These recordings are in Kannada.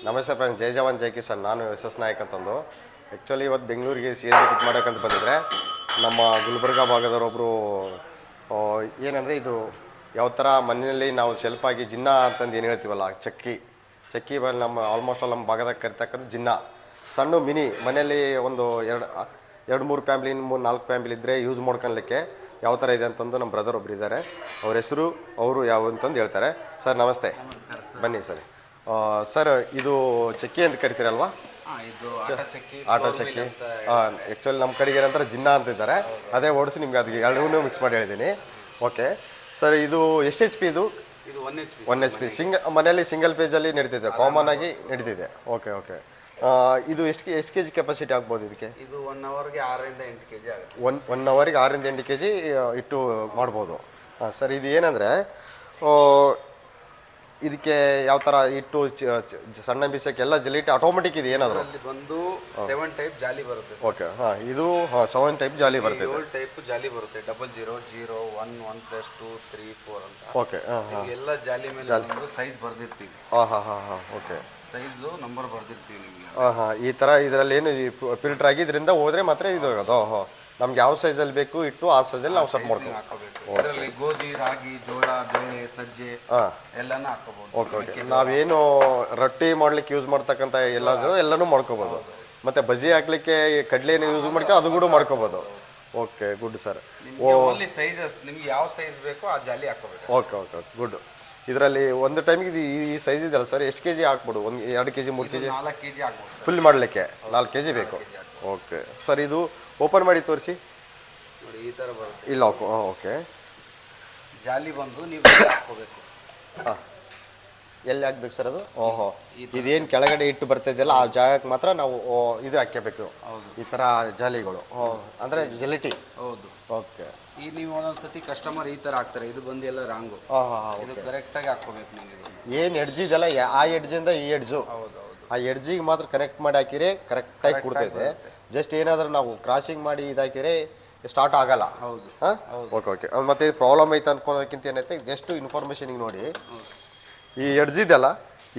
ನಮಸ್ತೆ ಫ್ರೆಂಡ್ಸ್, ಜೈ ಜವಾನ್ ಜೈ ಕಿಸಾನ್. ನಾನು ಎಸ್ ನಾಯಕ್ ಅಂತಂದು. ಆ್ಯಕ್ಚುಲಿ ಇವತ್ತು ಬೆಂಗಳೂರಿಗೆ ಸಿ ಎನ್ ಜಿ ಪಿಕ್ ಮಾಡೋಕ್ಕಂತ ಬಂದಿದ್ರೆ ನಮ್ಮ ಗುಲ್ಬರ್ಗ ಭಾಗದವರೊಬ್ಬರು ಏನಂದರೆ ಇದು ಯಾವ ಥರ ಮನೆಯಲ್ಲಿ ನಾವು ಸೆಲ್ಫಾಗಿ ಜಿನ್ನ ಅಂತಂದು ಏನು ಹೇಳ್ತೀವಲ್ಲ, ಚಕ್ಕಿ ನಮ್ಮ ಆಲ್ಮೋಸ್ಟ್ ಆಲ್ ನಮ್ಮ ಭಾಗದಾಗ ಕರಿತಕ್ಕಂಥ ಜಿನ್ನ. ಸಣ್ಣ ಮಿನಿ ಮನೆಯಲ್ಲಿ ಒಂದು ಎರಡು ಮೂರು ಫ್ಯಾಮಿಲಿ, 3-4 ಫ್ಯಾಮಿಲಿ ಇದ್ದರೆ ಯೂಸ್ ಮಾಡ್ಕೊಳ್ಲಿಕ್ಕೆ ಯಾವ ಥರ ಇದೆ ಅಂತಂದು ನಮ್ಮ ಬ್ರದರ್ ಒಬ್ರು ಇದ್ದಾರೆ. ಅವ್ರ ಹೆಸರು ಅವರು ಯಾವ ಅಂತಂದು ಹೇಳ್ತಾರೆ. ಸರ್ ನಮಸ್ತೆ, ಬನ್ನಿ ಸರ್. ಸರ್ ಇದು ಚಕ್ಕಿ ಅಂತ ಕರಿತೀರಲ್ವಾ? ಆಟೋ ಚಕ್ಕಿ. ಆ್ಯಕ್ಚುಲಿ ನಮ್ಮ ಕಡೆಗೆ ಏನಂತಾರೆ ಜಿನ್ನ ಅಂತಿದ್ದಾರೆ, ಅದೇ ಓಡಿಸಿ ನಿಮ್ಗೆ ಅದಕ್ಕೆ ಎರಡೂ ಮಿಕ್ಸ್ ಮಾಡಿ ಹೇಳಿದ್ದೀನಿ. ಓಕೆ ಸರ್, ಇದು ಎಷ್ಟು ಎಚ್ ಪಿ? ಇದು 1 HP. ಮನೆಯಲ್ಲಿ ಸಿಂಗಲ್ ಪೇಜಲ್ಲಿ ನಡೀತಿದೆ, ಕಾಮನ್ ಆಗಿ ನಡೀತಿದೆ. Okay okay. ಇದು ಎಷ್ಟು ಕೆ ಜಿ ಕೆಪಾಸಿಟಿ ಆಗ್ಬೋದು ಇದಕ್ಕೆ? ಇದು 1 ಅವರ್ಗೆ 6ರಿಂದ 8 kg ಆಗುತ್ತೆ. 1 ಅವರಿಗೆ 6ರಿಂದ 8 kg ಇಟ್ಟು ಮಾಡ್ಬೋದು. ಹಾಂ ಸರ್, ಇದು ಏನಂದರೆ ಇದಕ್ಕೆ ಯಾವ ಥರ ಇಟ್ಟು ಸಣ್ಣ ಬೀಸಕ್ಕೆ ಎಲ್ಲ ಜಲಿಟಿ ಆಟೋಮೆಟಿಕ್ ಇದೆ ಏನಾದರೂ? ಅಲ್ಲಿ ಬಂದು 7 ಟೈಪ್ ಜಾಲಿ ಬರುತ್ತೆ. ಓಕೆ. ಹಾಂ, ಇದು 7 ಟೈಪ್ ಜಾಲಿ ಬರುತ್ತೆ. 7 ಟೈಪ್ ಜಾಲಿ ಬರುತ್ತೆ. 00, 0, 1, 1+2, 3, 4 ಅಂತ. ಓಕೆ. ಹಾಂ, ಎಲ್ಲ ಜಾಲಿ ಮೇಲೆ ಸೈಜ್ ಬರ್ದಿರ್ತೀವಿ. ಹಾಂ. ಓಕೆ. ಸೈಜು ನಂಬರ್ ಬರ್ದಿರ್ತೀವಿ ನಿಮಗೆ. ಹಾಂ. ಈ ಥರ ಇದರಲ್ಲಿ ಏನು ಫಿಲ್ಟರ್ ಆಗಿ ಇದರಿಂದ ಹೋದರೆ ಮಾತ್ರ ಇದು ಅದು ನಮ್ಗೆ ಯಾವ ಸೈಜಲ್ಲಿ ಬೇಕು ಇಟ್ಟು ಆ ಸೈಜಲ್ಲಿ ನಾವು ಸೆಟ್ ಮಾಡ್ಕೊಂಡು ಹಾಕೋಬೇಕು. ಇದರಲ್ಲಿ ಗೋಧಿ, ರಾಗಿ, ಜೋಳ, ಬೇಳೆ, ಸಜ್ಜೆ ಎಲ್ಲನೂ ಹಾಕೋಬಹುದು. ಓಕೆ. ನಾವೇನು ರೊಟ್ಟಿ ಮಾಡ್ಲಿಕ್ಕೆ ಯೂಸ್ ಮಾಡ್ತಕ್ಕಂಥ ಎಲ್ಲನೂ ಮಾಡ್ಕೋಬೋದು. ಮತ್ತು ಬಜ್ಜಿ ಹಾಕ್ಲಿಕ್ಕೆ ಕಡಲೆನ ಯೂಸ್ ಮಾಡ್ಕೊ ಅದು ಕೂಡ ಮಾಡ್ಕೋಬೋದು. Okay, good sir. Only sizes ನಿಮ್ಗೆ ಯಾವ ಸೈಜ್ ಬೇಕೋ ಆ ಜಾಲಿ ಹಾಕೋಬೇಕು. Okay, good. ಇದರಲ್ಲಿ ಒಂದು ಟೈಮಿಗೆ ಇದು ಈ ಸೈಜ್ ಇದೆಯಲ್ಲ ಸರ್, ಎಷ್ಟು kg ಹಾಕ್ಬೋದು? 2 kg 3 kg? 4 kg ಆಗ್ಬೋದು. ಫುಲ್ ಮಾಡಲಿಕ್ಕೆ 4 kg ಬೇಕು. ಓಕೆ ಸರ್, ಇದು ಓಪನ್ ಮಾಡಿ ತೋರಿಸಿ. ನೋಡಿ, ಈ ಥರ ಬರುತ್ತೆ. ಇಲ್ಲ. ಓಕೆ. ಜಾಲಿ ಬಂದು ನೀವು ಹಾಕೋಬೇಕು. ಹಾಂ, ಎಲ್ಲಿ ಹಾಕ್ಬೇಕು ಸರ್ ಅದು? ಇದೇನು ಕೆಳಗಡೆ ಇಟ್ಟು ಬರ್ತಾ ಇದೆಯಲ್ಲ ಆ ಜಾಗಕ್ಕೆ ಮಾತ್ರ ನಾವು ಇದು ಹಾಕಬೇಕು. ಈ ಥರ ಜಾಲಿಗಳು ಅಂದರೆ ಜಲಿಟಿ. ಹೌದು. ಓಕೆ. ಈ ನೀವು ಒಂದೊಂದ್ಸತಿ ಕಸ್ಟಮರ್ ಈ ಥರ ಹಾಕ್ತಾರೆ, ಇದು ಬಂದು ಎಲ್ಲ ರಾಂಗು. ಇದು ಕರೆಕ್ಟಾಗಿ ಹಾಕೋಬೇಕು ನೀವು. ಏನು ಎಡ್ಜ್ ಇದೆಯಲ್ಲ, ಆ ಎಡ್ಜಿಂದ ಈ ಎಡ್ಜು, ಆ ಎಡ್ಜಿಗೆ ಮಾತ್ರ ಕನೆಕ್ಟ್ ಮಾಡಿ ಹಾಕಿರೆ ಕರೆಕ್ಟಾಗಿ ಕೊಡ್ತೈತೆ. ಜಸ್ಟ್ ಏನಾದರೂ ನಾವು ಕ್ರಾಸಿಂಗ್ ಮಾಡಿ ಇದಾಕಿರೆ ಸ್ಟಾರ್ಟ್ ಆಗಲ್ಲ. ಹೌದು. ಹಾಂ, ಓಕೆ. ಮತ್ತೆ ಪ್ರಾಬ್ಲಮ್ ಐತೆ ಅನ್ಕೊಳೋದಕ್ಕಿಂತ ಏನೈತೆ, ಜಸ್ಟ್ ಇನ್ಫಾರ್ಮೇಷನಿಗೆ ನೋಡಿ, ಈ ಎಡ್ಜ್ ಇದೆಯಲ್ಲ,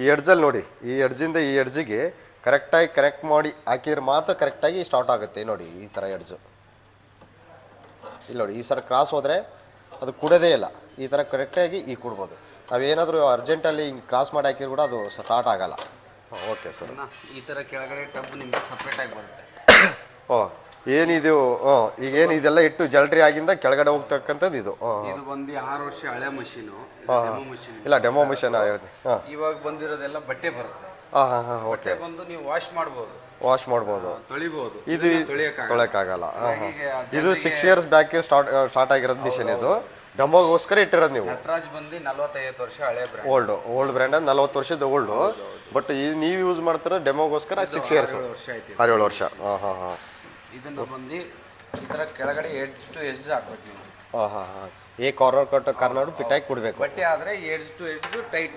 ಈ ಎಡ್ಜಲ್ಲಿ ನೋಡಿ, ಈ ಎಡ್ಜಿಂದ ಈ ಎಡ್ಜಿಗೆ ಕರೆಕ್ಟಾಗಿ ಕನೆಕ್ಟ್ ಮಾಡಿ ಹಾಕಿದ್ರೆ ಮಾತ್ರ ಕರೆಕ್ಟಾಗಿ ಸ್ಟಾರ್ಟ್ ಆಗುತ್ತೆ. ನೋಡಿ, ಈ ಥರ ಎಡ್ಜು ಇಲ್ಲಿ ನೋಡಿ, ಈ ಸರ ಕ್ರಾಸ್ ಹೋದರೆ ಅದು ಕುಡೋದೇ ಇಲ್ಲ. ಈ ಥರ ಕರೆಕ್ಟಾಗಿ ಈಗ ಕೊಡ್ಬೋದು. ನಾವೇನಾದರೂ ಅರ್ಜೆಂಟಲ್ಲಿ ಹಿಂಗೆ ಕ್ರಾಸ್ ಮಾಡಿ ಹಾಕಿದ್ರು ಕೂಡ ಅದು ಸ್ಟಾರ್ಟ್ ಆಗಲ್ಲ. Okay sir. ಈ ಥರ ಕೆಳಗಡೆ ಟಬ್ ನಿಮಗೆ ಸಪ್ರೇಟಾಗಿ ಬರುತ್ತೆ. ಏನಿದು? ಈಗೇನು ಇದೆಲ್ಲ ಇಟ್ಟು ಜಲ್ಟ್ರಿ ಆಗಿಂದ ಕೆಳಗಡೆ ಹೋಗ್ತಕ್ಕಂಥದ್ದು ಇದು. ಇದು ಬಂದು 6 ವರ್ಷ ಹಳೆ ಮಷೀನು. ಇಲ್ಲ, ಡೆಮೋ ಮಿಷನ್ ಹೇಳ್ತೀವಿ. ಇವಾಗ ಬಂದಿರೋದೆಲ್ಲ ಬಟ್ಟೆ ಬರುತ್ತೆ. ಹಾಂ. ಓಕೆ. ಬಂದು ನೀವು ವಾಶ್ ಮಾಡ್ಬೋದು, ತೊಳಿಬಹುದು. ಇದು ತೊಳೆಯಕ್ಕಾಗಲ್ಲ. ಇದು 6 years ಬ್ಯಾಕ್ ಸ್ಟಾರ್ಟ್ ಆಗಿರೋದು ಮಿಷನ್. ಇದು ಡೆಮೋಗೋಸ್ಕರ ಇಟ್ಟಿರೋದು ನೀವು. ನಟರಾಜ್ ಬಂದು 45 ವರ್ಷ ಹಳೆ ಬ್ರ್ಯಾಂಡ್. ಓಲ್ಡ್ ಬ್ರ್ಯಾಂಡ್, 40 ವರ್ಷದ ಓಲ್ಡು. ಬಟ್ ಇದು ನೀವು ಯೂಸ್ ಮಾಡ್ತಿರೋ ಡೆಮೋಗೋಸ್ಕರ 6 years, 6-7 ವರ್ಷ. ಹಾಂ. ಇದನ್ನು ಬಂದು ಈ ಥರ ಕೆಳಗಡೆ ಎಡ್ಜ್ ಟು ಎಡ್ಜ್ ಹಾಕ್ಬೇಕು ನೀವು. ಹಾಂ. ಈ ಕಾರ್ನರ್ ಫಿಟ್ಟಾಗಿ ಕೊಡಬೇಕು. ಬಟ್ಟೆ ಆದರೆ ಎಡ್ಜ್ ಟು ಎಡ್ಜ್ ಟೈಟ್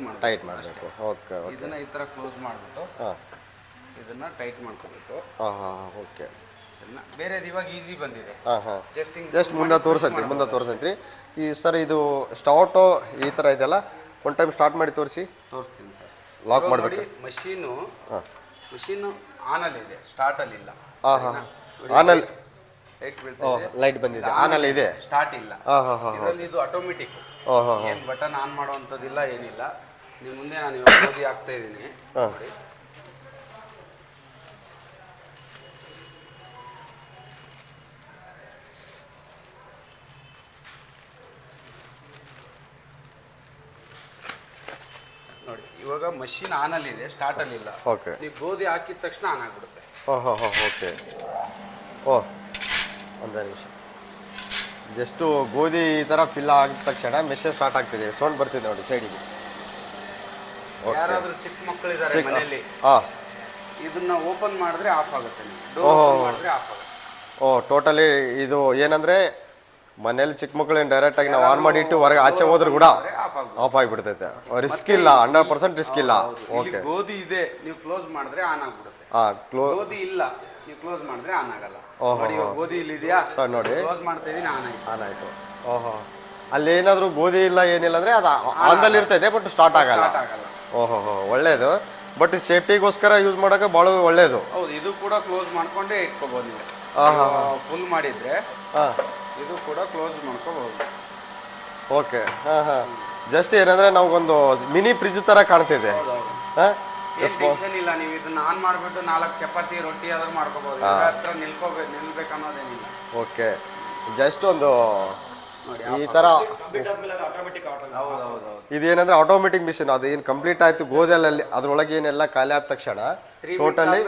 ಮಾಡಬೇಕು. ಓಕೆ. ಇದನ್ನು ಈ ಥರ ಕ್ಲೋಸ್ ಮಾಡಿಬಿಟ್ಟು ಇದನ್ನು ಟೈಟ್ ಮಾಡ್ಕೋಬೇಕು. ಓಕೆ. ಬೇರೆದು ಇವಾಗ ಈಸಿ ಬಂದಿದೆ. ಜಸ್ಟ್ ಮುಂದೆ ತೋರಿಸಂತ್ರಿ. ಈ ಸರ್, ಇದು ಸ್ಟಾರ್ಟು ಈ ಥರ ಇದೆಲ್ಲ ಒನ್ ಟೈಮ್ ಸ್ಟಾರ್ಟ್ ಮಾಡಿ ತೋರಿಸ್ತೀನಿ ಸರ್. ಲಾಕ್ ಮಾಡಬೇಕು. ಮಷೀನು ಆನಲ್ಲಿದೆ, ಸ್ಟಾರ್ಟಲ್ಲಿ ಇಲ್ಲ. ಆನಲ್ಲಿ ಲೈಟ್ ಬಂದಿದೆ, ಆನಲ್ಲಿ ಇದೆ, ಸ್ಟಾರ್ಟ್ ಇಲ್ಲ. ಇದರಲ್ಲಿ ಇದು ಆಟೋಮೆಟಿಕ್. ಏನು ಬಟನ್ ಆನ್ ಮಾಡುವಂಥದ್ದಿಲ್ಲ, ಏನಿಲ್ಲ. ನಿಮ್ಮ ಮುಂದೆ ನಾನು ಇವಾಗ ಗೋಧಿ ಹಾಕ್ತಾ ಇದ್ದೀನಿ. ನೋಡಿ, ಇವಾಗ ಮಷೀನ್ ಆನಲ್ಲಿದೆ, ಸ್ಟಾರ್ಟಲ್ಲಿ ಇಲ್ಲ. ಓಕೆ. ನೀವು ಗೋಧಿ ಹಾಕಿದ ತಕ್ಷಣ ಆನ್ ಆಗಿಬಿಡುತ್ತೆ. ಓಕೆ. ಒಂದೇ ನಿಮಿಷ. ಜಸ್ಟು ಗೋಧಿ ಈ ಥರ ಫಿಲ್ ಆಗಿದ ತಕ್ಷಣ ಮೆಷಿನ್ ಸ್ಟಾರ್ಟ್ ಆಗ್ತಿದೆ. ಸೌಂಡ್ ಬರ್ತಿದೆ ನೋಡಿ ಸೈಡಿಗೆ. ಯಾರಾದರೂ ಚಿಕ್ಕ ಮಕ್ಕಳಿದ್ದಾರೆ ಮನೆಯಲ್ಲಿ, ಇದನ್ನ ಓಪನ್ ಮಾಡಿದ್ರೆ ಆಫ್ ಆಗುತ್ತೆ. ಟೋಟಲಿ ಇದು ಏನಂದರೆ ಮನೇಲಿ ಚಿಕ್ಕ ಮಕ್ಕಳೇನು ಡೈರೆಕ್ಟಾಗಿ ನಾವು ಆನ್ ಮಾಡಿಟ್ಟು ಹೊರಗೆ ಆಚೆ ಹೋದ್ರೂ ಕೂಡ ಆಫ್ ಆಗಿಬಿಡ್ತೈತೆ. ರಿಸ್ಕ್ ಇಲ್ಲ, 100% ರಿಸ್ಕ್ ಇಲ್ಲ. ಓಕೆ. ಗೋಧಿ ಇದೆ, ನೀವು ಕ್ಲೋಸ್ ಮಾಡಿದ್ರೆ ಆನ್ ಆಗಿಬಿಡುತ್ತೆ. ಗೋಧಿ ಇಲ್ಲ, ನೀವು ಕ್ಲೋಸ್ ಮಾಡಿದ್ರೆ ಆನ್ ಆಗಲ್ಲ. ಗೋಧಿ ಇಲ್ಲಿದೆಯಾ ನೋಡಿ, ಕ್ಲೋಸ್ ಮಾಡ್ತಾ ಇದೀನಿ, ಆನ್ ಆಯ್ತು. ಅಲ್ಲಿ ಏನಾದರೂ ಗೋಧಿ ಇಲ್ಲ ಏನಿಲ್ಲ ಅಂದರೆ ಅದು ಆನ್ದಲ್ಲಿ ಇರ್ತೈತೆ, ಬಟ್ ಸ್ಟಾರ್ಟ್ ಆಗಲ್ಲ. ಒಳ್ಳೇದು. ಬಟ್ ಸೇಫ್ಟಿಗೋಸ್ಕರ ಯೂಸ್ ಮಾಡೋಕೆ ಭಾಳ ಒಳ್ಳೆಯದು. ಹೌದು, ಇದು ಕೂಡ ಕ್ಲೋಸ್ ಮಾಡ್ಕೊಂಡೇ ಇಟ್ಕೋಬೋದು ನೀವು. ಫುಲ್ ಮಾಡಿದ್ರೆ ಇದು ಕೂಡ ಕ್ಲೋಸ್ ಮಾಡ್ಕೋಬಹುದು. ಓಕೆ. ಜಸ್ಟ್ ಏನಂದ್ರೆ ನಮಗೊಂದು ಮಿನಿ ಫ್ರಿಜ್ ತರ ಕಾಣ್ತಿದೆ. ಟೆನ್ಷನ್ ಇಲ್ಲ, ನೀವು ಇದನ್ನ ಆನ್ ಮಾಡಿಬಿಟ್ಟು 4 ಚಪಾತಿ ರೊಟ್ಟಿ ಆದ್ರೂ ಮಾಡ್ಕೋಬಹುದು. ಹತ್ರ ನಿಲ್ಬೇಕು ಅನ್ನೋದೇನಿಲ್ಲ. ಓಕೆ, ಜಸ್ಟ್ ಒಂದು ಈ ತರ ಇದೇನಂದ್ರೆ ಆಟೋಮೆಟಿಕ್ ಮಿಷಿನ್. ಅದು ಏನು ಕಂಪ್ಲೀಟ್ ಆಯ್ತು ಗೋದೆಲ್ಲಿ ಅದ್ರೊಳಗೆ ಏನೆಲ್ಲ ಖಾಲಿ ಆದ ತಕ್ಷಣ ಟೋಟಲಿ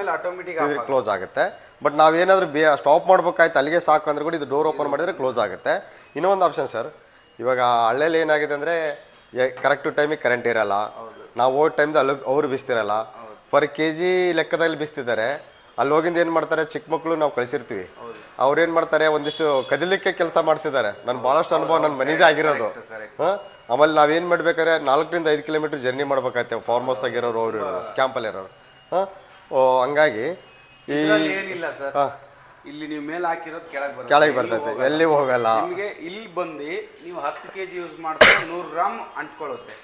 ಕ್ಲೋಸ್ ಆಗುತ್ತೆ. ಬಟ್ ನಾವೇನಾದ್ರೂ ಸ್ಟಾಪ್ ಮಾಡ್ಬೇಕಾಯ್ತು ಅಲ್ಲಿಗೆ ಸಾಕು ಅಂದ್ರೆ ಕೂಡ ಇದು ಡೋರ್ ಓಪನ್ ಮಾಡಿದ್ರೆ ಕ್ಲೋಸ್ ಆಗುತ್ತೆ. ಇನ್ನೊಂದು ಆಪ್ಷನ್ ಸರ್, ಇವಾಗ ಹಳ್ಳಿಯಲ್ಲಿ ಏನಾಗಿದೆ ಅಂದರೆ ಕರೆಕ್ಟ್ ಟೈಮಿಗೆ ಕರೆಂಟ್ ಇರಲ್ಲ, ನಾವು ಹೋದ ಟೈಮ್ದು ಅವ್ರು ಬಿಸ್ತಿರಲ್ಲ, ಪರ್ KG ಲೆಕ್ಕದಲ್ಲಿ ಬಿಸ್ತಿದ್ದಾರೆ. ಅಲ್ಲಿ ಹೋಗಿಂದ ಏನು ಮಾಡ್ತಾರೆ, ಚಿಕ್ಕ ಮಕ್ಕಳು ನಾವು ಕಳಿಸಿರ್ತೀವಿ, ಅವ್ರೇನು ಮಾಡ್ತಾರೆ ಒಂದಿಷ್ಟು ಕದಿಲಿಕ್ಕೆ ಕೆಲಸ ಮಾಡ್ತಿದ್ದಾರೆ. ನನ್ನ ಭಾಳಷ್ಟು ಅನುಭವ ನನ್ನ ಮನೆಯದೇ ಆಗಿರೋದು. ಆಮೇಲೆ ನಾವೇನು ಮಾಡ್ಬೇಕಾದ್ರೆ 4 ರಿಂದ 5 ಕಿಲೋಮೀಟರ್ ಜರ್ನಿ ಮಾಡ್ಬೇಕಾಯ್ತೇವೆ ಫಾರ್ಮ್ ಹೌಸ್ದಾಗ ಇರೋರು, ಅವರು ಕ್ಯಾಂಪಲ್ಲಿ ಇರೋರು. ಹಂಗಾಗಿ ಈ ಏನಿಲ್ಲ ಸರ್, ಇಲ್ಲಿ ನೀವು ಮೇಲೆ ಹಾಕಿರೋದು ಕೆಳಗೆ ಬರ್ತೈತೆ, ಎಲ್ಲಿ ಹೋಗಲ್ಲ. ನಿಮಗೆ ಇಲ್ಲಿ ಬಂದು ನೀವು 10 kg ಯೂಸ್ ಮಾಡಿದ್ರೆ 100 ಗ್ರಾಮ್ ಅಂಟ್ಕೊಳ್ಳುತ್ತೆ.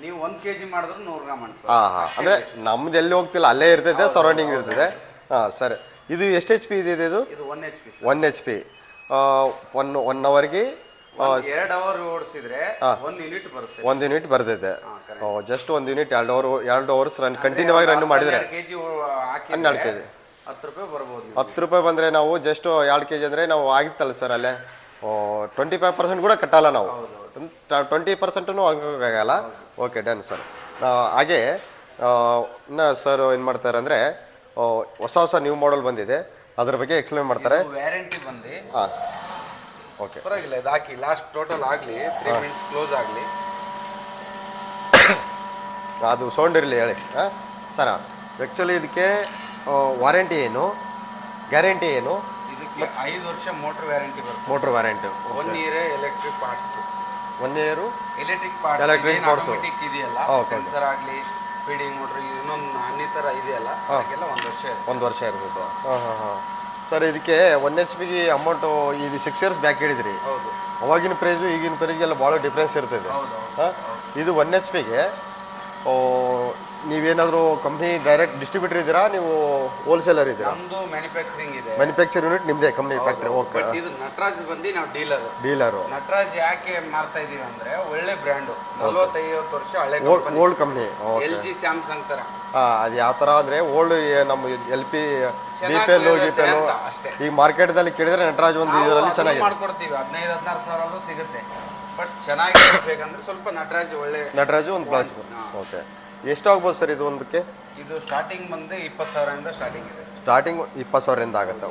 ನೀವು 1 kg ಮಾಡಿದ್ರೆ 100 ಗ್ರಾಮ್ ಅಂಟ್ಕೊಳ್ಳುತ್ತೆ. ಅಂದ್ರೆ ನಮ್ದು ಎಲ್ಲಿ ಹೋಗ್ತಿಲ್ಲ, ಅಲ್ಲೇ ಇರ್ತೈತೆ, ಸರೌಂಡಿಂಗ್ ಇರ್ತದೆ. ಸರಿ, ಇದು ಎಷ್ಟು HP ಇದೆ? ಇದು 1 HP. 1 HP. 1 ಅವರ್ಗೆ 2 ಅವರ್ ಓಡಿಸಿದ್ರೆ 1 ಯೂನಿಟ್ ಬರುತ್ತೆ. 1 ಯೂನಿಟ್ ಬರ್ತೈತೆ. Just 1 unit 2 hours run continue ಆಗಿ ರನ್ ಮಾಡಿದ್ರೆ 12 kg 10 ರೂಪಾಯಿ ಬರ್ಬೋದು. 10 ರೂಪಾಯಿ ಬಂದರೆ ನಾವು ಜಸ್ಟ್ 2 kg ಅಂದರೆ ನಾವು ಆಗಿತ್ತಲ್ಲ ಸರ್, ಅಲ್ಲೇ 25% ಕೂಡ ಕಟ್ಟಲ್ಲ ನಾವು. 20% ಆಗಲ್ಲ. Okay, done sir. ಹಾಗೆ ಇನ್ನು ಸರ್ ಏನು ಮಾಡ್ತಾರೆ ಅಂದರೆ ಹೊಸ ನ್ಯೂ ಮಾಡೆಲ್ ಬಂದಿದೆ, ಅದ್ರ ಬಗ್ಗೆ ಎಕ್ಸ್ಪ್ಲೇನ್ ಮಾಡ್ತಾರೆ. ವ್ಯಾರಂಟಿ ಬಂದು ಓಕೆ, ಪರವಾಗಿಲ್ಲ, ಇದು ಹಾಕಿ ಲಾಸ್ಟ್ ಟೋಟಲ್ ಆಗಲಿ 3 ಮಿನಿಟ್ಸ್ ಕ್ಲೋಸ್ ಆಗಲಿ. ಅದು ಸೌಂಡ್ ಇರಲಿ ಹೇಳಿ ಸರ್. ಆ್ಯಕ್ಚುಲಿ ಇದಕ್ಕೆ ವಾರಂಟಿ ಏನು, ಗ್ಯಾರಂಟಿ ಏನು? ಇದಕ್ಕೆ 5 ವರ್ಷ ಮೋಟರ್ ವ್ಯಾರಂಟಿ ಬರುತ್ತೆ. Motor warranty 1 year electric parts. 1 year electric parts automatic ಇದೆಯಲ್ಲ, ಸೆನ್ಸರ್ ಆಗಲಿ, ಫೀಡಿಂಗ್ ಮೋಟರ್, ಇನ್ನೊಂದು ಅನ್ನಿತರ ಇದೆಯಲ್ಲ, ಅದಕ್ಕೆಲ್ಲ 1 ವರ್ಷ ಇರ್ತದೆ. ಸರ್, ಇದಕ್ಕೆ 1 HP ಅಮೌಂಟು ಇದು 6 ಇಯರ್ಸ್ ಬ್ಯಾಕ್ ಹೇಳಿದ್ರಿ. ಹೌದು. ಅವಾಗಿನ ಪ್ರೈಸು ಈಗಿನ ಪ್ರೈಸ್ಗೆಲ್ಲ ಭಾಳ ಡಿಫ್ರೆನ್ಸ್ ಇರ್ತದೆ. ಇದು 1 HP ನೀವೇನಾದರೂ ಕಂಪ್ನಿ ಡೈರೆಕ್ಟ್ ಡಿಸ್ಟ್ರಿಬ್ಯೂಟರ್ ಇದ್ದೀರಾ, ನೀವು ಹೋಲ್ಸೇಲರ್ ಇದ್ದೀರಾ? ನಮ್ಮದು ಮ್ಯಾನುಫ್ಯಾಕ್ಚರಿಂಗ್ ಇದೆ. ಮ್ಯಾನುಫ್ಯಾಕ್ಚರ್ ಯೂನಿಟ್ ನಿಮ್ಮದೇ ಕಂಪ್ನಿ ಫ್ಯಾಕ್ಟ್ರಿ. ಓಕೆ. ಇದು ನಟರಾಜ್ ಬಂದು ನಾವು ಡೀಲರು. ನಟರಾಜ್ ಯಾಕೆ ಮಾರ್ತಾ ಇದೀವಿ ಅಂದ್ರೆ ಒಳ್ಳೆ ಬ್ರ್ಯಾಂಡು, 40-50 ವರ್ಷ ಹಳೆ ಓಲ್ಡ್ ಕಂಪ್ನಿ. LG ಸ್ಯಾಮ್ಸಂಗ್ ತರ. ಅದು ಯಾವ ಥರ ಅಂದರೆ ಓಲ್ಡ್ ನಮ್ಮ LP BPL ಅಷ್ಟೇ. ಈ ಮಾರ್ಕೆಟ್ದಲ್ಲಿ ಕೇಳಿದ್ರೆ ನಟರಾಜ್ ಒಂದು ಇದರಲ್ಲಿ ಚೆನ್ನಾಗಿ ಮಾಡ್ಕೊಡ್ತೀವಿ. 15-16 ಸಾವಿರ ಸಿಗುತ್ತೆ. ಬಟ್ ಚೆನ್ನಾಗಿರ್ಬೇಕಂದ್ರೆ ಸ್ವಲ್ಪ ನಟರಾಜ್ ಒಂದು ಪ್ಲಾಸ್. ಓಕೆ, ಎಷ್ಟು ಆಗ್ಬೋದು ಸರ್ ಇದು ಒಂದಕ್ಕೆ? ಇದು ಸ್ಟಾರ್ಟಿಂಗ್ ಬಂದು 20,000 ಸ್ಟಾರ್ಟಿಂಗ್ ಇದೆ. ಸ್ಟಾರ್ಟಿಂಗ್ 20,000 ಆಗುತ್ತೆ.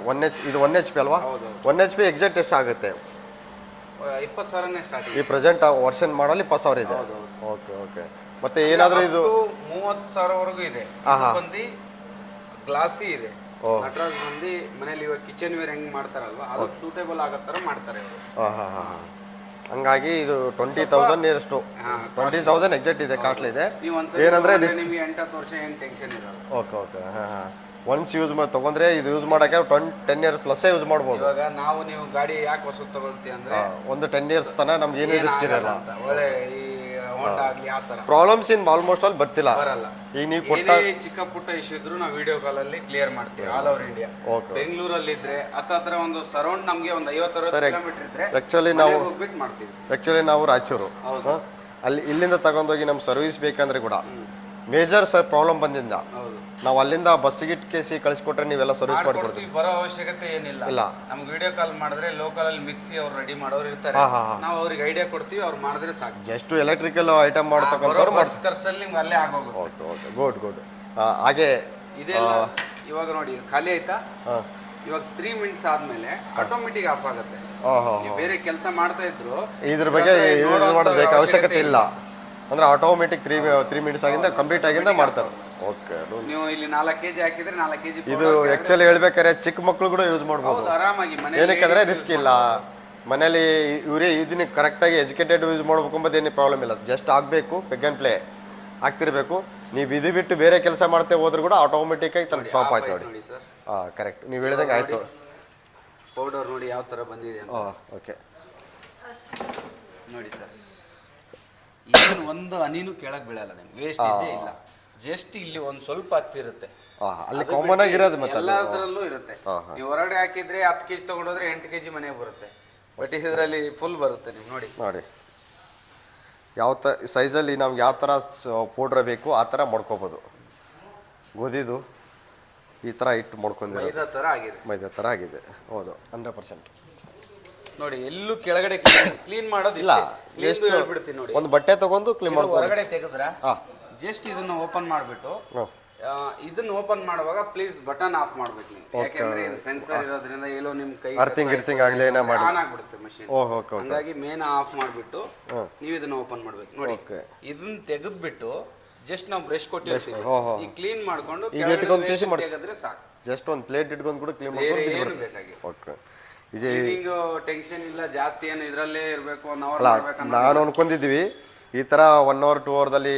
ಇದು 1 HP ಅಲ್ವಾ? 1 HP ಎಕ್ಸಾಕ್ಟ್ ಎಷ್ಟು ಆಗುತ್ತೆ? 20,000 ಸ್ಟಾರ್ಟಿಂಗ್. ಈ ಪ್ರೆಸೆಂಟ್ ವರ್ಷನ್ ಮಾಡಲ್ 20,000 ಇದೆ. Okay okay. ಮತ್ತೆ ಏನಾದರೂ ಇದು 30,000 ವರೆಗೂ ಇದೆ. ಬಂದು ಗ್ಲಾಸಿ ಇದೆ. ನಟರಾಜ್ ಬಂದು ಮನೇಲಿ ಇವಾಗ ಕಿಚನ್ ವೇರ್ ಹೆಂಗ್ ಮಾಡ್ತಾರಲ್ವಾ, ಅದಕ್ಕೆ ಸೂಟೇಬಲ್ ಆಗೋ ಥರ ಮಾಡ್ತಾರೆ ಅವರು. ಹಂಗಾಗಿ ಇದು 20,000 ನಿಯರೆಸ್ಟ್ 20,000 ಎಕ್ಸಾಕ್ಟ್ ಇದೆ, ಕಾಸ್ಟ್ಲಿ ಇದೆ. ಏನಂದ್ರೆ ನಿಮಗೆ 8-10 ವರ್ಷ ಏನು ಟೆನ್ಷನ್ ಇರಲ್ಲ. Okay okay. ಒನ್ಸ್ ಯೂಸ್ ಮಾಡಿ ತೊಗೊಂಡ್ರೆ ಇದು ಯೂಸ್ ಮಾಡೋಕ್ಕೆ 10 ಇಯರ್ಸ್ ಪ್ಲಸ್ ಯೂಸ್ ಮಾಡ್ಬೋದು. ಇವಾಗ ನೀವು ಗಾಡಿ ಯಾಕೆ ಹೊಸ ತಗೊಳ್ತೀವಿ ಅಂದ್ರೆ ಒಂದು 10 ಇಯರ್ಸ್ ತನಕ ನಮ್ಗೆ ಏನು ರಿಸ್ಕ್ ಇರಲ್ಲ. ಒಳ್ಳೆ ಈ ಹೋಂಡಾ ಆಗಲಿ ಆ ಥರ ಪ್ರಾಬ್ಲಮ್ಸ್ ಇನ್ ಆಲ್ಮೋಸ್ಟ್ ಆಲ್ ಬರಲ್ಲ. ಈಗ ನೀವು ಕೊಟ್ಟ ಚಿಕ್ಕ ಪುಟ್ಟ ಇಶ್ಯೂ ಇದ್ರು ನಾವು ವಿಡಿಯೋ ಕಾಲಲ್ಲಿ ಕ್ಲಿಯರ್ ಮಾಡ್ತೀವಿ ಆಲ್ ಓವರ್ ಇಂಡಿಯಾ. ಬೆಂಗಳೂರಲ್ಲಿ ಇದ್ರೆ ಹತ್ರ ಒಂದು ಸರೌಂಡ್ ನಮಗೆ ಒಂದು 50-60 ಕಿಲೋಮೀಟರ್ ಇದ್ರೆ ಆಕ್ಚುಲಿ ನಾವು ಹೋಗ್ಬಿಟ್ಟು ಮಾಡ್ತೀವಿ. ಆಕ್ಚುಲಿ ನಾವು ರಾಯಚೂರು, ಅಲ್ಲಿ ಇಲ್ಲಿಂದ ತಗೊಂಡೋಗಿ ನಮ್ಮ ಸರ್ವಿಸ್ ಬೇಕಂದ್ರೆ ಕೂಡ ಮೇಜರ್ ಪ್ರಾಬ್ಲಮ್ ಬಂದಿಂದ ನಾವು ಅಲ್ಲಿಂದ ಬಸ್ಸಿಗೆ ಕೇಸಿ ಕಳಿಸ್ಕೊಟ್ರೆ ನೀವೆಲ್ಲ ಸರ್ವಿಸ್ ಮಾಡ್ಕೊಡ್ತೀವಿ. ಬರೋ ಅವಶ್ಯಕತೆ ಏನಿಲ್ಲ. ನಮ್ಗೆ ವಿಡಿಯೋ ಕಾಲ್ ಮಾಡಿದ್ರೆ ಲೋಕಲ್ ಅಲ್ಲಿ ಮಿಕ್ಸಿ ಅವ್ರು ರೆಡಿ ಮಾಡೋರು ಇರ್ತಾರೆ, ನಾವು ಅವ್ರಿಗೆ ಐಡಿಯಾ ಕೊಡ್ತೀವಿ, ಅವ್ರು ಮಾಡಿದ್ರೆ ಸಾಕು. ಜಸ್ಟ್ ಎಲೆಕ್ಟ್ರಿಕಲ್ ಐಟಮ್ ಮಾಡ್ತಕ್ಕಂಥವ್ರು ಬಸ್ ಖರ್ಚಲ್ಲಿ ನಿಮ್ಗೆ ಅಲ್ಲೇ ಆಗೋಗುತ್ತೆ. Okay okay, good good. ಹಾಗೆ ಇದೆಲ್ಲ ಇವಾಗ ನೋಡಿ ಖಾಲಿ ಆಯ್ತಾ, ಇವಾಗ 3 ಮಿನಿಟ್ಸ್ ಆದ್ಮೇಲೆ ಆಟೋಮೆಟಿಕ್ ಆಫ್ ಆಗುತ್ತೆ. ಬೇರೆ ಕೆಲಸ ಮಾಡ್ತಾ ಇದ್ರು ಇದ್ರ ಬಗ್ಗೆ ಯೂಸ್ ಮಾಡೋದಕ್ಕೆ ಅವಶ್ಯಕತೆ ಇಲ್ಲ. ಅಂದ್ರೆ ಆಟೋಮೆಟಿಕ್ 3 ಮಿನಿಟ್ಸ್ ಆಗಿಂದ ಕಂಪ್ಲೀಟ್ ಆಗಿಂದ ಮಾಡ್ತಾರೆ. ಓಕೆ. ನೀವು ಇಲ್ಲಿ 4 kg ಹಾಕಿದ್ರೆ 4 kg. ಇದು ಆಕ್ಚುಲಿ ಹೇಳ್ಬೇಕಾದ್ರೆ ಚಿಕ್ಕ ಮಕ್ಕಳು ಕೂಡ ಯೂಸ್ ಮಾಡ್ಬೋದು ಆರಾಮಾಗಿ. ಏನಕ್ಕೆ ರಿಸ್ಕ್ ಇಲ್ಲ. ಮನೇಲಿ ಇವರೇ ಇದನ್ನ ಕರೆಕ್ಟಾಗಿ ಎಜುಕೇಟೆಡ್ ಯೂಸ್ ಮಾಡ್ಬೇಕು ಅಂಬೋದೇನು ಪ್ರಾಬ್ಲಮ್ ಇಲ್ಲ. ಜಸ್ಟ್ ಆಗಬೇಕು, ಪೆಗ್ ಆ್ಯಂಡ್ ಪ್ಲೇ ಆಗ್ತಿರ್ಬೇಕು. ನೀವು ಇದು ಬಿಟ್ಟು ಬೇರೆ ಕೆಲಸ ಮಾಡ್ತೇ ಹೋದ್ರು ಕೂಡ ಆಟೋಮೆಟಿಕ್ ಆಗಿ ತನ್ನ ಸ್ಟಾಪ್ ಆಯ್ತು ನೋಡಿ. ಕರೆಕ್ಟ್, ನೀವು ಹೇಳಿದಾಗ ಆಯ್ತು. ಪೌಡರ್ ನೋಡಿ ಯಾವ ಥರ ಬಂದಿದೆ ಅಂತ. ಓಕೆ ನೋಡಿ ಸರ್, ಏನು ಒಂದು ಹನಿನೂ ಕೆಳಗೆ ಬೀಳಲ್ಲ, ನಿಮ್ಗೆ ವೇಸ್ಟೇಜೇ ಇಲ್ಲ. ಜಸ್ಟ್ ಇಲ್ಲಿ ಒಂದ್ ಸ್ವಲ್ಪ ಹತ್ತಿರುತ್ತೆ, ಅಲ್ಲಿ ಕಾಮನ್ ಆಗಿರೋದು ಮತ್ತೆ ಅದು. ಎಲ್ಲದರಲ್ಲೂ ಇರುತ್ತೆ. ನೀವು ಹೊರಗಡೆ ಹಾಕಿದ್ರೆ 10 ಕೆಜಿ ತಗೊಂಡೋದ್ರೆ 8 ಕೆಜಿ ಮನೆಗೆ ಬರುತ್ತೆ. ಬಟ್ ಇದರಲ್ಲಿ ಫುಲ್ ಬರುತ್ತೆ. ನೀವು ನೋಡಿ ನೋಡಿ ಯಾವ ಸೈಜಲ್ಲಿ ನಮ್ಗೆ ಯಾವ ಥರ ಪೌಡ್ರ್ ಬೇಕು ಆ ಥರ ಮಾಡ್ಕೋಬೋದು. ಗೋಧಿದು ಈ ಥರ ಇಟ್ಟು ಮಾಡ್ಕೊಂಡಿರೋ ಮೈದಾ ಥರ ಆಗಿದೆ, ಮೈದಾ ಥರ ಆಗಿದೆ. ಹೌದು 100%. ನೋಡಿ ಎಲ್ಲೂ ಕೆಳಗಡೆ ಕ್ಲೀನ್ ಮಾಡೋದು ಇಲ್ಲ, ಎಷ್ಟು ಹೇಳ್ಬಿಡ್ತೀನಿ ನೋಡಿ. ಒಂದು ಬಟ್ಟೆ ತಗೊಂಡು ಕ್ಲೀನ್ ಮಾಡ್ಬೋದು. ಹೊರಗಡೆ ತೆಗೆದ್ರ ಜಸ್ಟ್ ಇದನ್ನ ಓಪನ್ ಮಾಡ್ಬಿಟ್ಟು ಇದನ್ನ ಓಪನ್ ಮಾಡುವಾಗ ಪ್ಲೀಸ್ ಬಟನ್ ಆಫ್ ಮಾಡ್ಬೇಕು ನೀವು. ಯಾಕಂದ್ರೆ ಇದು ಸೆನ್ಸರ್ ಇರೋದ್ರಿಂದ ಎಲ್ಲೋ ನಿಮ್ ಕೈ ಅರ್ಥಿಂಗ್ ಆಗಲಿ ಏನೋ ಮಾಡಿ ಆನ್ ಆಗ್ಬಿಡುತ್ತೆ ಮಷೀನ್. ಹಂಗಾಗಿ ಮೇನ್ ಆಫ್ ಮಾಡ್ಬಿಟ್ಟು ನೀವು ಇದನ್ನ ಓಪನ್ ಮಾಡ್ಬೇಕು. ನೋಡಿ ಇದನ್ನ ತೆಗೆದ್ಬಿಟ್ಟು ಜಸ್ಟ್ ನಾವು ಬ್ರಷ್ ಕೊಟ್ಟಿರ್ತೀವಿ, ಈ ಕ್ಲೀನ್ ಮಾಡ್ಕೊಂಡು ತೆಗೆದ್ರೆ ಸಾಕು. ಜಸ್ಟ್ ಒಂದು ಪ್ಲೇಟ್ ಇಟ್ಕೊಂಡು ಕೂಡ ಕ್ಲೀನ್ ಬೇರೆ ಏನು ಬೇಕಾಗಿ. ಓಕೆ. ಕ್ಲೀನಿಂಗ್ ಟೆನ್ಷನ್ ಇಲ್ಲ ಜಾಸ್ತಿ, ಏನು ಇದ್ರಲ್ಲೇ ಇರಬೇಕು 1 ಅವರ್ ಮಾಡ್ಬೇಕನ್ನ. ನಾನು ಅನ್ಕೊಂಡಿದ್ದೀವಿ ಈ ಥರ 1 ಅವರ್ 2 ಅವರ್ದಲ್ಲಿ